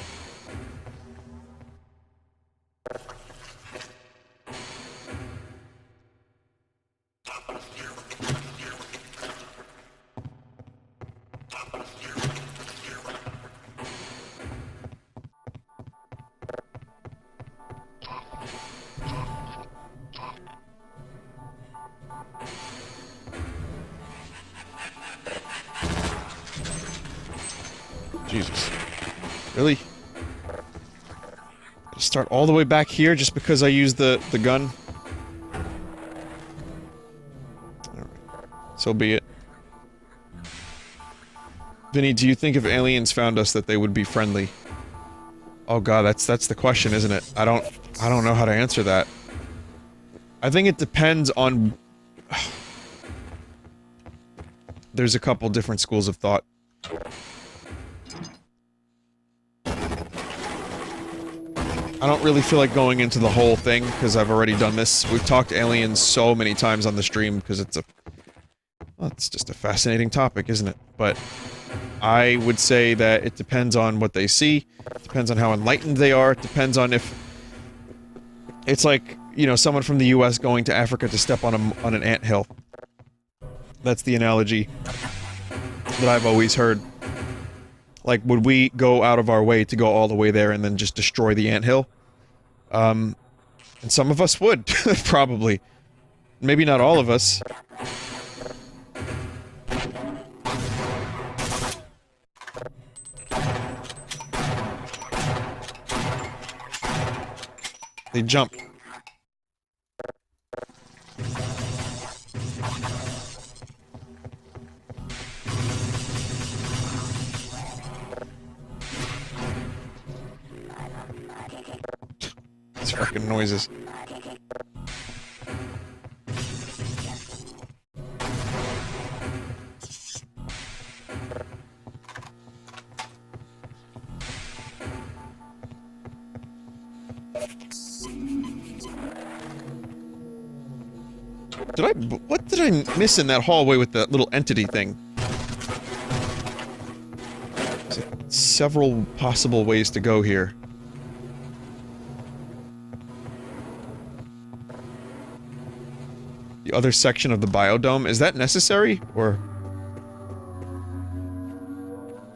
Jesus. Really? Start all the way back here just because I used the gun? Alright. So be it. Vinny, do you think if aliens found us that they would be friendly? Oh god, that's the question, isn't it? I don't know how to answer that. I think it depends on... There's a couple different schools of thought. I don't really feel like going into the whole thing, because I've already done this. We've talked aliens so many times on the stream, because it's a... Well, it's just a fascinating topic, isn't it? But I would say that it depends on what they see, it depends on how enlightened they are, it depends on if It's like, you know, someone from the US going to Africa to step on an anthill. That's the analogy that I've always heard. Like, would we go out of our way to go all the way there and then just destroy the anthill? And some of us would, probably. Maybe not all of us. They jump. These fucking noises. What did I miss in that hallway with that little entity thing? There's several possible ways to go here. The other section of the biodome, is that necessary? Or...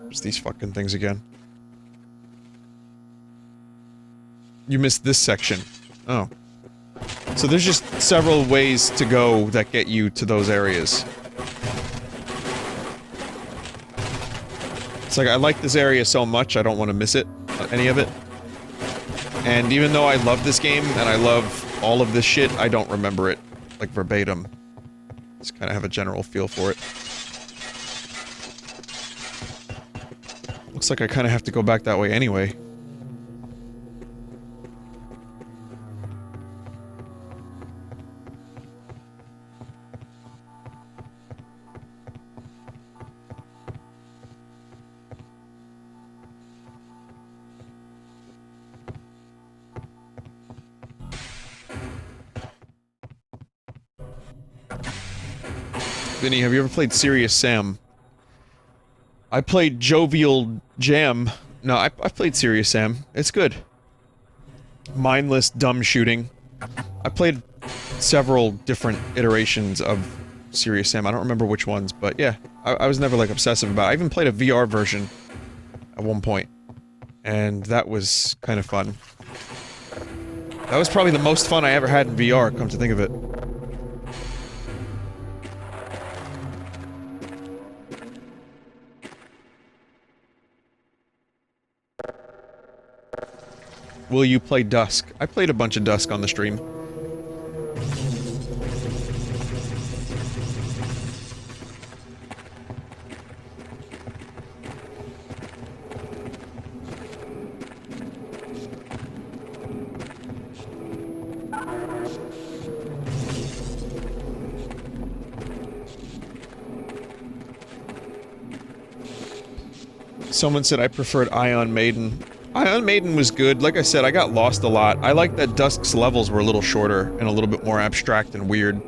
There's these fucking things again. You missed this section. Oh. So there's just several ways to go that get you to those areas. It's like, I like this area so much, I don't want to miss it, any of it. And even though I love this game, and I love all of this shit, I don't remember it, like, verbatim. Just kind of have a general feel for it. Looks like I kind of have to go back that way anyway. Vinny, have you ever played Serious Sam? I played Jovial Jam. No, I've played Serious Sam. It's good. Mindless, dumb shooting. I played several different iterations of Serious Sam. I don't remember which ones, but yeah. I was never, like, obsessive about it. I even played a VR version at one point. And that was kind of fun. That was probably the most fun I ever had in VR, come to think of it. Will you play Dusk? I played a bunch of Dusk on the stream. Someone said I preferred Ion Maiden. Ion Maiden was good. Like I said, I got lost a lot. I liked that Dusk's levels were a little shorter and a little bit more abstract and weird.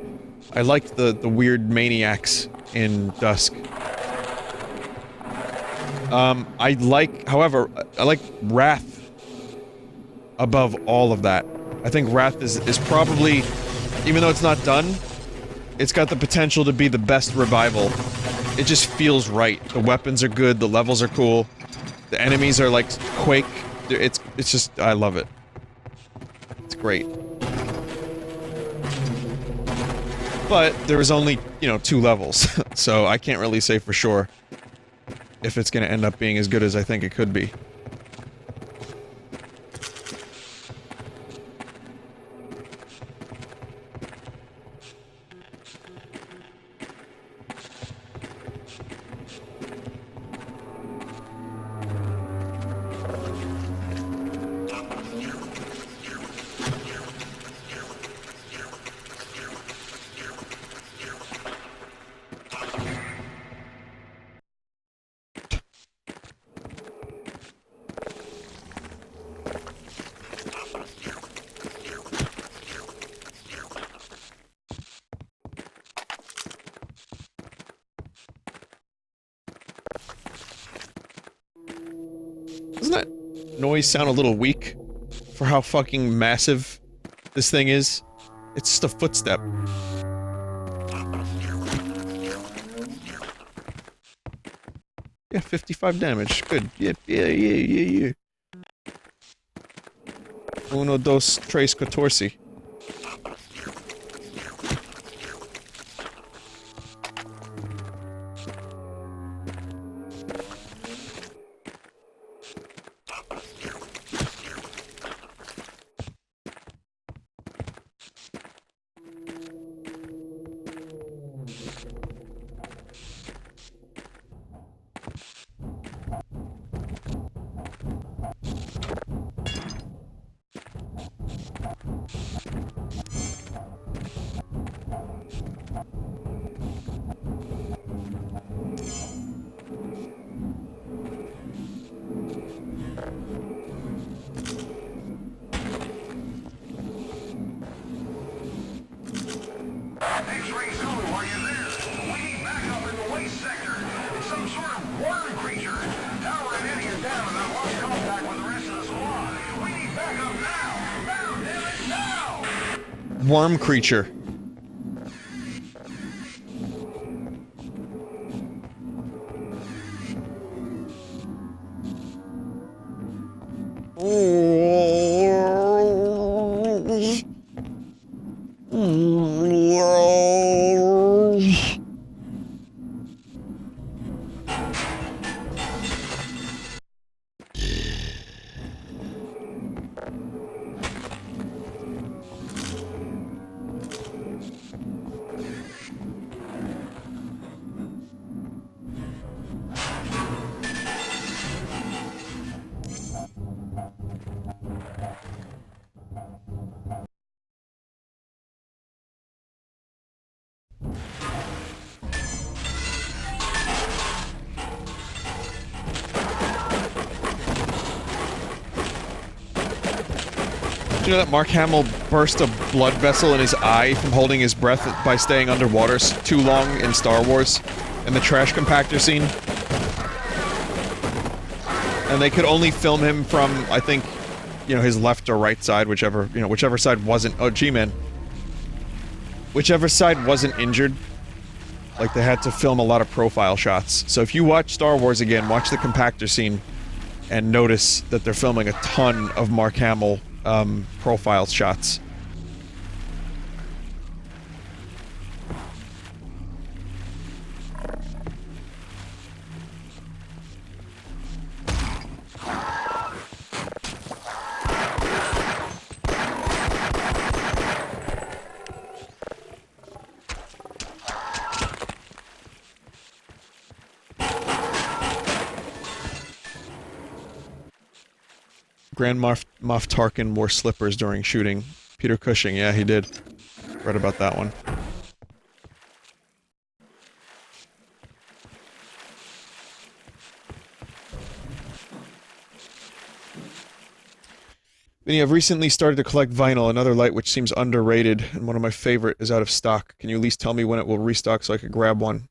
I liked the weird maniacs in Dusk. However, I like Wrath above all of that. I think Wrath is probably, even though it's not done, it's got the potential to be the best revival. It just feels right. The weapons are good, the levels are cool. The enemies are like Quake. It's just, I love it. It's great. But there was only, you know, 2 levels, so I can't really say for sure if it's gonna end up being as good as I think it could be. Doesn't that noise sound a little weak for how fucking massive this thing is? It's just a footstep. Yeah, 55 damage. Good. Yeah. Uno, dos, tres, catorce. X-ray Zulu, are you there? We need backup in the waste sector. It's some sort of worm creature. Tower and Eddie are down, and I've lost contact with the rest of the squad. We need backup now! Now, damn it, now! Worm creature. Do you know that Mark Hamill burst a blood vessel in his eye from holding his breath by staying underwater too long in Star Wars? In the trash compactor scene? And they could only film him from, I think, you know, his left or right side, whichever, you know, whichever side wasn't— oh, G-Man. Whichever side wasn't injured. Like, they had to film a lot of profile shots. So if you watch Star Wars again, watch the compactor scene and notice that they're filming a ton of Mark Hamill profile shots. Grand Moff Tarkin wore slippers during shooting. Peter Cushing, yeah, he did. Read about that one. Vinny, I've recently started to collect vinyl, another light which seems underrated, and one of my favorite is out of stock. Can you at least tell me when it will restock so I could grab one?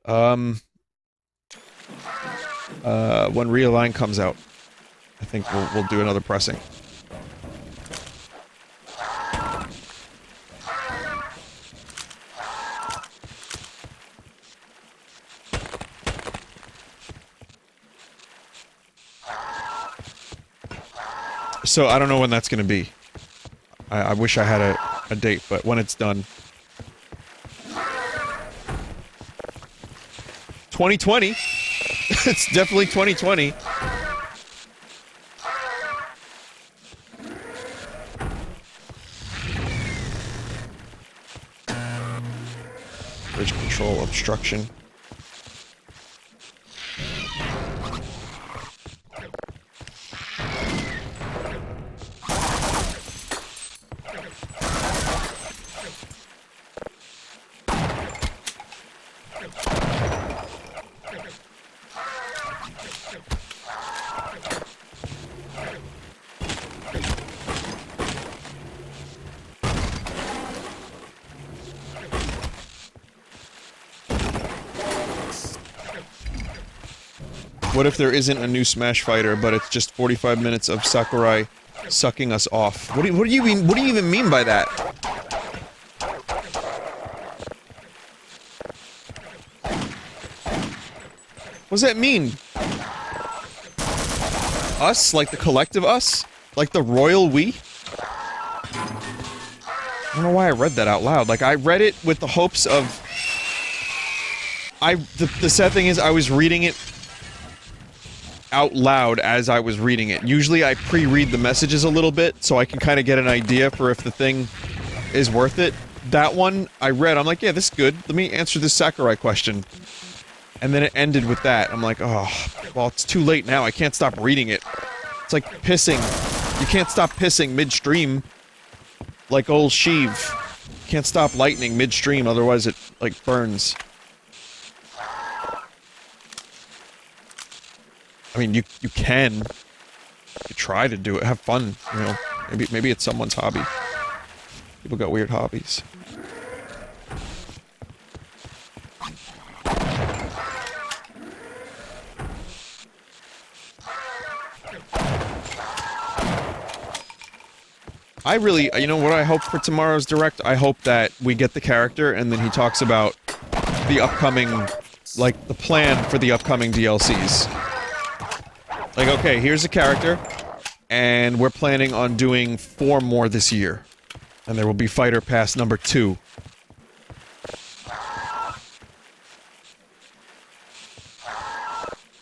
When Realign comes out, I think we'll do another pressing. So I don't know when that's going to be. I wish I had a date, but when it's done. 2020. It's definitely 2020. Bridge control obstruction. What if there isn't a new Smash Fighter, but it's just 45 minutes of Sakurai sucking us off. What do you mean? What do you even mean by that? What does that mean? Us? Like the collective us? Like the royal we? I don't know why I read that out loud. Like, I read it with the hopes of... The sad thing is, I was reading it out loud as I was reading it. Usually I pre-read the messages a little bit, so I can kind of get an idea for if the thing is worth it. That one, I read, I'm like, yeah, this is good. Let me answer this Sakurai question. And then it ended with that. I'm like, oh, well, it's too late now. I can't stop reading it. It's like pissing. You can't stop pissing midstream. Like old Sheev. Can't stop lightning midstream, otherwise it, like, burns. I mean, you can. You try to do it. Have fun, you know. Maybe it's someone's hobby. People got weird hobbies. I really, you know what I hope for tomorrow's Direct? I hope that we get the character and then he talks about the upcoming, like, the plan for the upcoming DLCs. Like, okay, here's a character, and we're planning on doing 4 more this year. And there will be Fighter Pass number 2.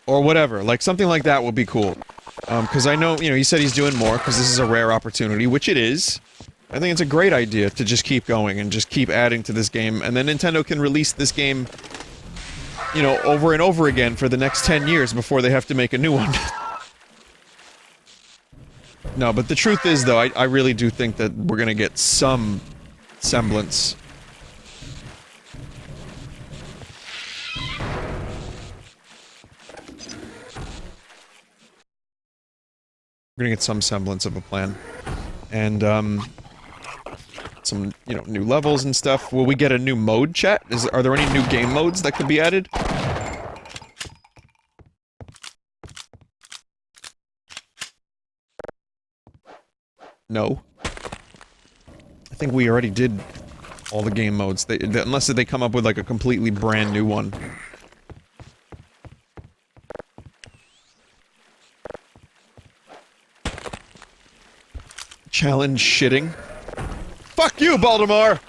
Or whatever, like, something like that would be cool. Because I know, you know, he said he's doing more, because this is a rare opportunity, which it is. I think it's a great idea to just keep going and just keep adding to this game, and then Nintendo can release this game, you know, over and over again for the next 10 years before they have to make a new one. No, but the truth is, though, I really do think that we're gonna get some semblance. We're gonna get some semblance of a plan. And, some, you know, new levels and stuff. Will we get a new mode, chat? Are there any new game modes that could be added? No. I think we already did all the game modes. Unless they come up with, like, a completely brand new one. Challenge shitting. Fuck you, Baltimore!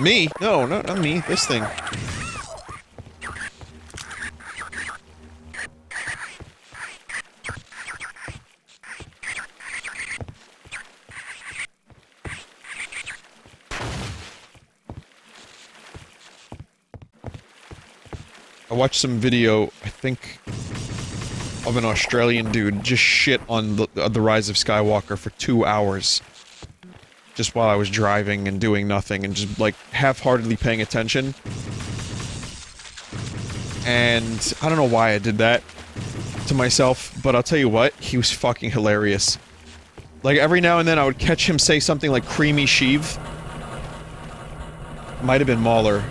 Me? No, not me. This thing. I watched some video, I think, of an Australian dude just shit on the Rise of Skywalker for 2 hours. Just while I was driving and doing nothing and just, like, half-heartedly paying attention. And I don't know why I did that to myself, but I'll tell you what, he was fucking hilarious. Like, every now and then I would catch him say something like Creamy Sheev. Might have been Mauler.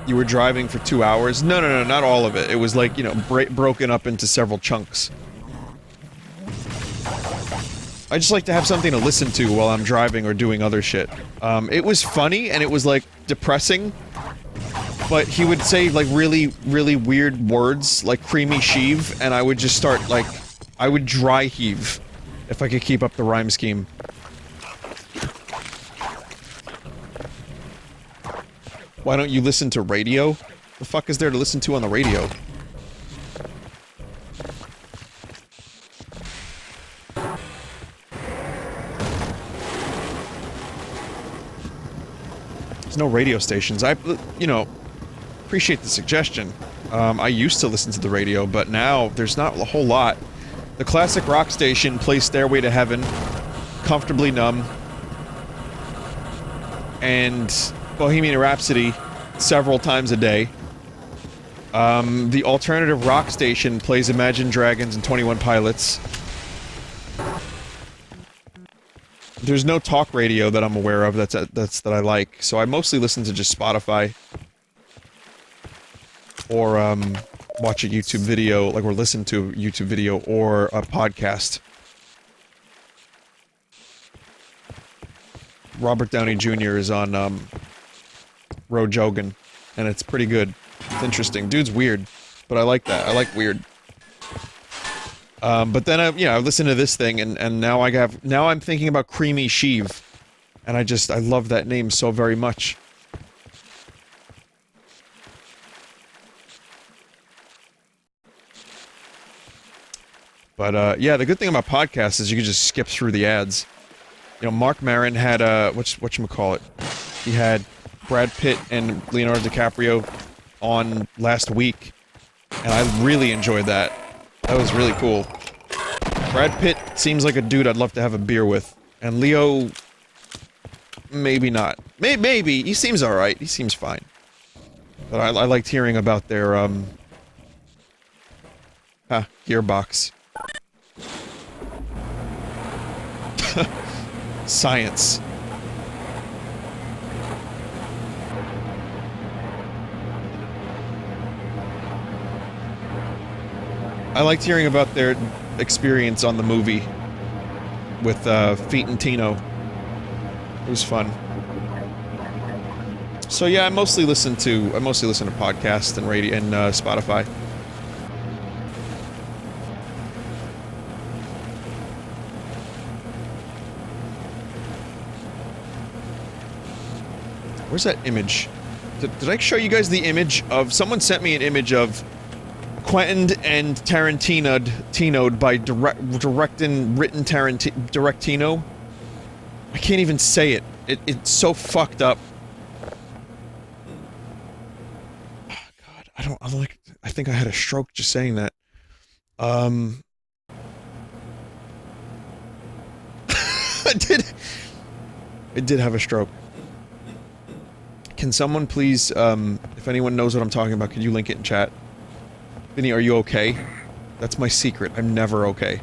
You were driving for 2 hours? No, not all of it. It was like, you know, broken up into several chunks. I just like to have something to listen to while I'm driving or doing other shit. It was funny, and it was, like, depressing. But he would say, like, really, really weird words, like Creamy Sheev, and I would just start, like... I would dry heave, if I could keep up the rhyme scheme. Why don't you listen to radio? The fuck is there to listen to on the radio? There's no radio stations. You know, appreciate the suggestion. I used to listen to the radio, but now there's not a whole lot. The classic rock station plays Stairway to Heaven, Comfortably Numb, and Bohemian Rhapsody several times a day. The alternative rock station plays Imagine Dragons and 21 Pilots. there's no talk radio that I'm aware of that I like, so I mostly listen to just Spotify. Or, watch a YouTube video, or listen to a YouTube video, or a podcast. Robert Downey Jr. is on, Rojogan, and it's pretty good. It's interesting. Dude's weird, but I like that. I like weird. But then I listened to this thing, and now I'm thinking about Creamy Sheev. And I love that name so very much. But, yeah, the good thing about podcasts is you can just skip through the ads. You know, Mark Maron had, whatchamacallit? He had Brad Pitt and Leonardo DiCaprio on last week, and I really enjoyed that. That was really cool. Brad Pitt seems like a dude I'd love to have a beer with, and Leo... maybe not. Maybe. He seems alright. He seems fine. But I liked hearing about their, gearbox. Science. I liked hearing about their experience on the movie with Feet and Tino. It was fun. So yeah, I mostly listen to podcasts and radio and Spotify. Where's that image? Did I show you guys the image of... Someone sent me an image of Quentin and Tarantino'd by Directino. I can't even say it. It's so fucked up. Oh, God, I think I had a stroke just saying that. I did have a stroke. Can someone please, if anyone knows what I'm talking about, can you link it in chat? Vinny, are you okay? That's my secret. I'm never okay.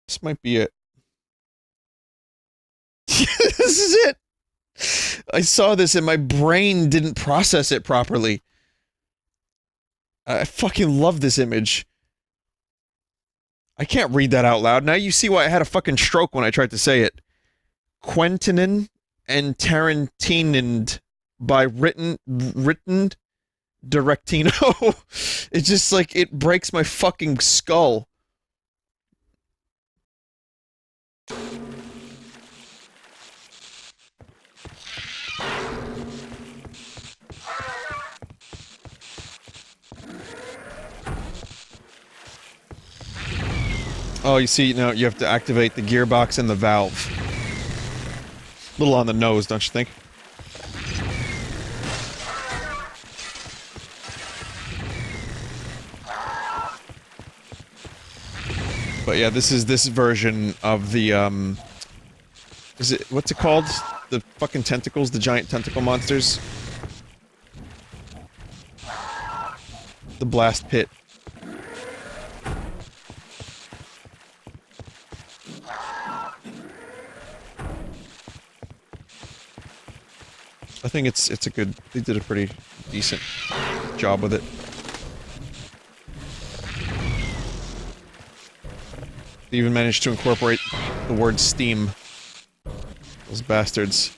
This might be it. This is it! I saw this and my brain didn't process it properly. I fucking love this image. I can't read that out loud. Now you see why I had a fucking stroke when I tried to say it. Quentin and Tarantino by written Directino. It's just like, it breaks my fucking skull. Oh, you see, now you have to activate the gearbox and the valve. A little on the nose, don't you think? But yeah, this version of the, what's it called? The fucking tentacles, the giant tentacle monsters? The blast pit. I think it's a good... They did a pretty decent job with it. They even managed to incorporate the word Steam. Those bastards.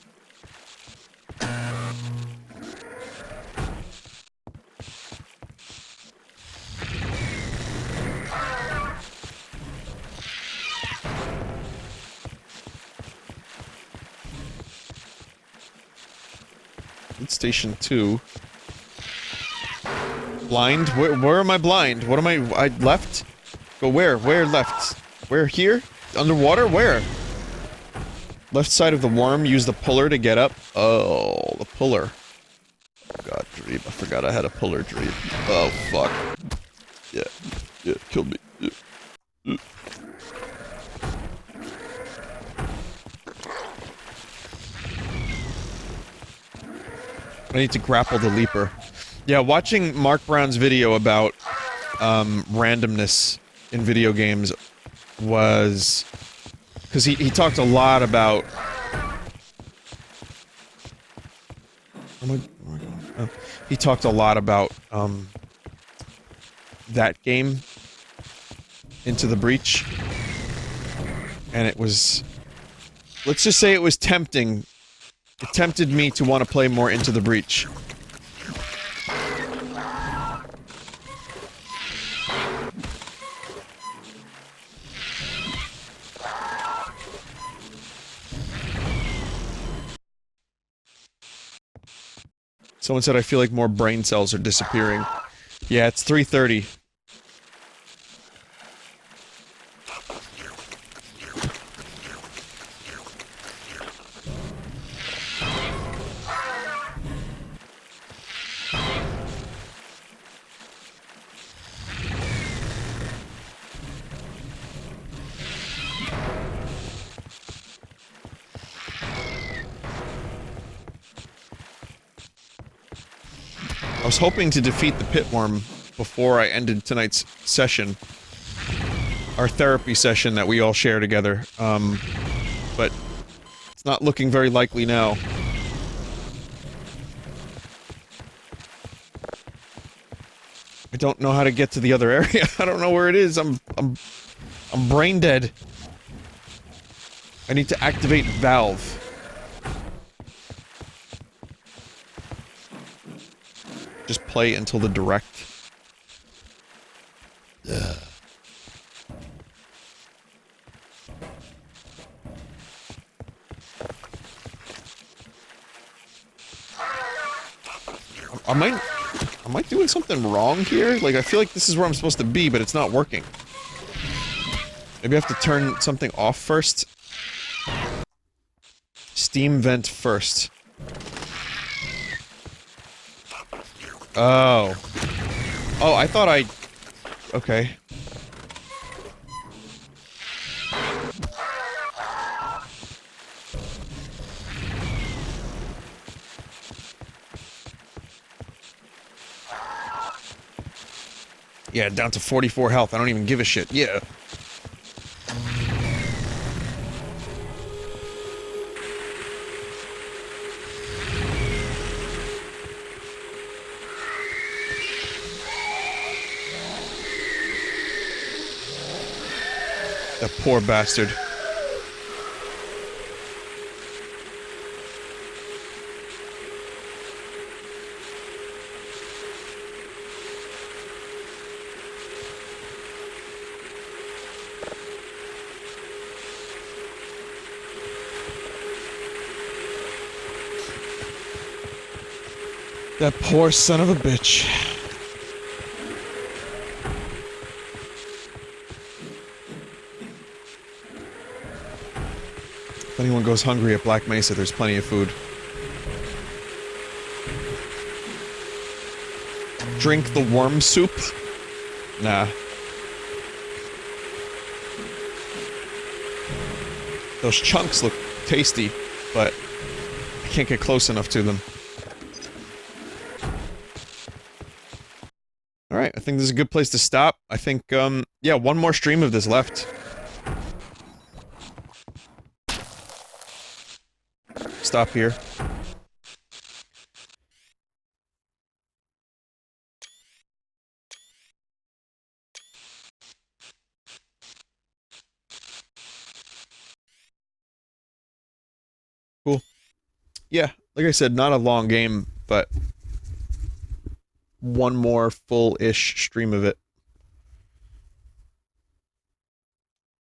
Station 2. Blind? Where am I blind? What am I left? Go where? Where left? Where here? Underwater? Where? Left side of the worm, use the puller to get up. Oh, the puller. God, dream. I forgot I had a puller dream. Oh, fuck. Yeah. Yeah, killed me. Yeah. I need to grapple the leaper. Yeah, watching Mark Brown's video about randomness in video games was... Because he talked a lot about... Where am I going? Oh. He talked a lot about that game, Into the Breach. And it was... Let's just say it was tempting. It tempted me to want to play more Into the Breach. Someone said I feel like more brain cells are disappearing. Yeah, it's 3:30. I was hoping to defeat the pitworm before I ended tonight's session. Our therapy session that we all share together. But it's not looking very likely now. I don't know how to get to the other area. I don't know where it is. I'm brain dead. I need to activate Valve. Just play until the direct. Yeah. Am I doing something wrong here? Like, I feel like this is where I'm supposed to be, but it's not working. Maybe I have to turn something off first? Steam vent first. Oh. Oh, I thought I... Okay. Yeah, down to 44 health. I don't even give a shit. Yeah. That poor bastard. That poor son of a bitch. If anyone goes hungry at Black Mesa, there's plenty of food. Drink the worm soup? Nah. Those chunks look tasty, but I can't get close enough to them. Alright, I think this is a good place to stop. I think, yeah, one more stream of this left. Stop here. Cool. Yeah, like I said, not a long game, but one more full-ish stream of it.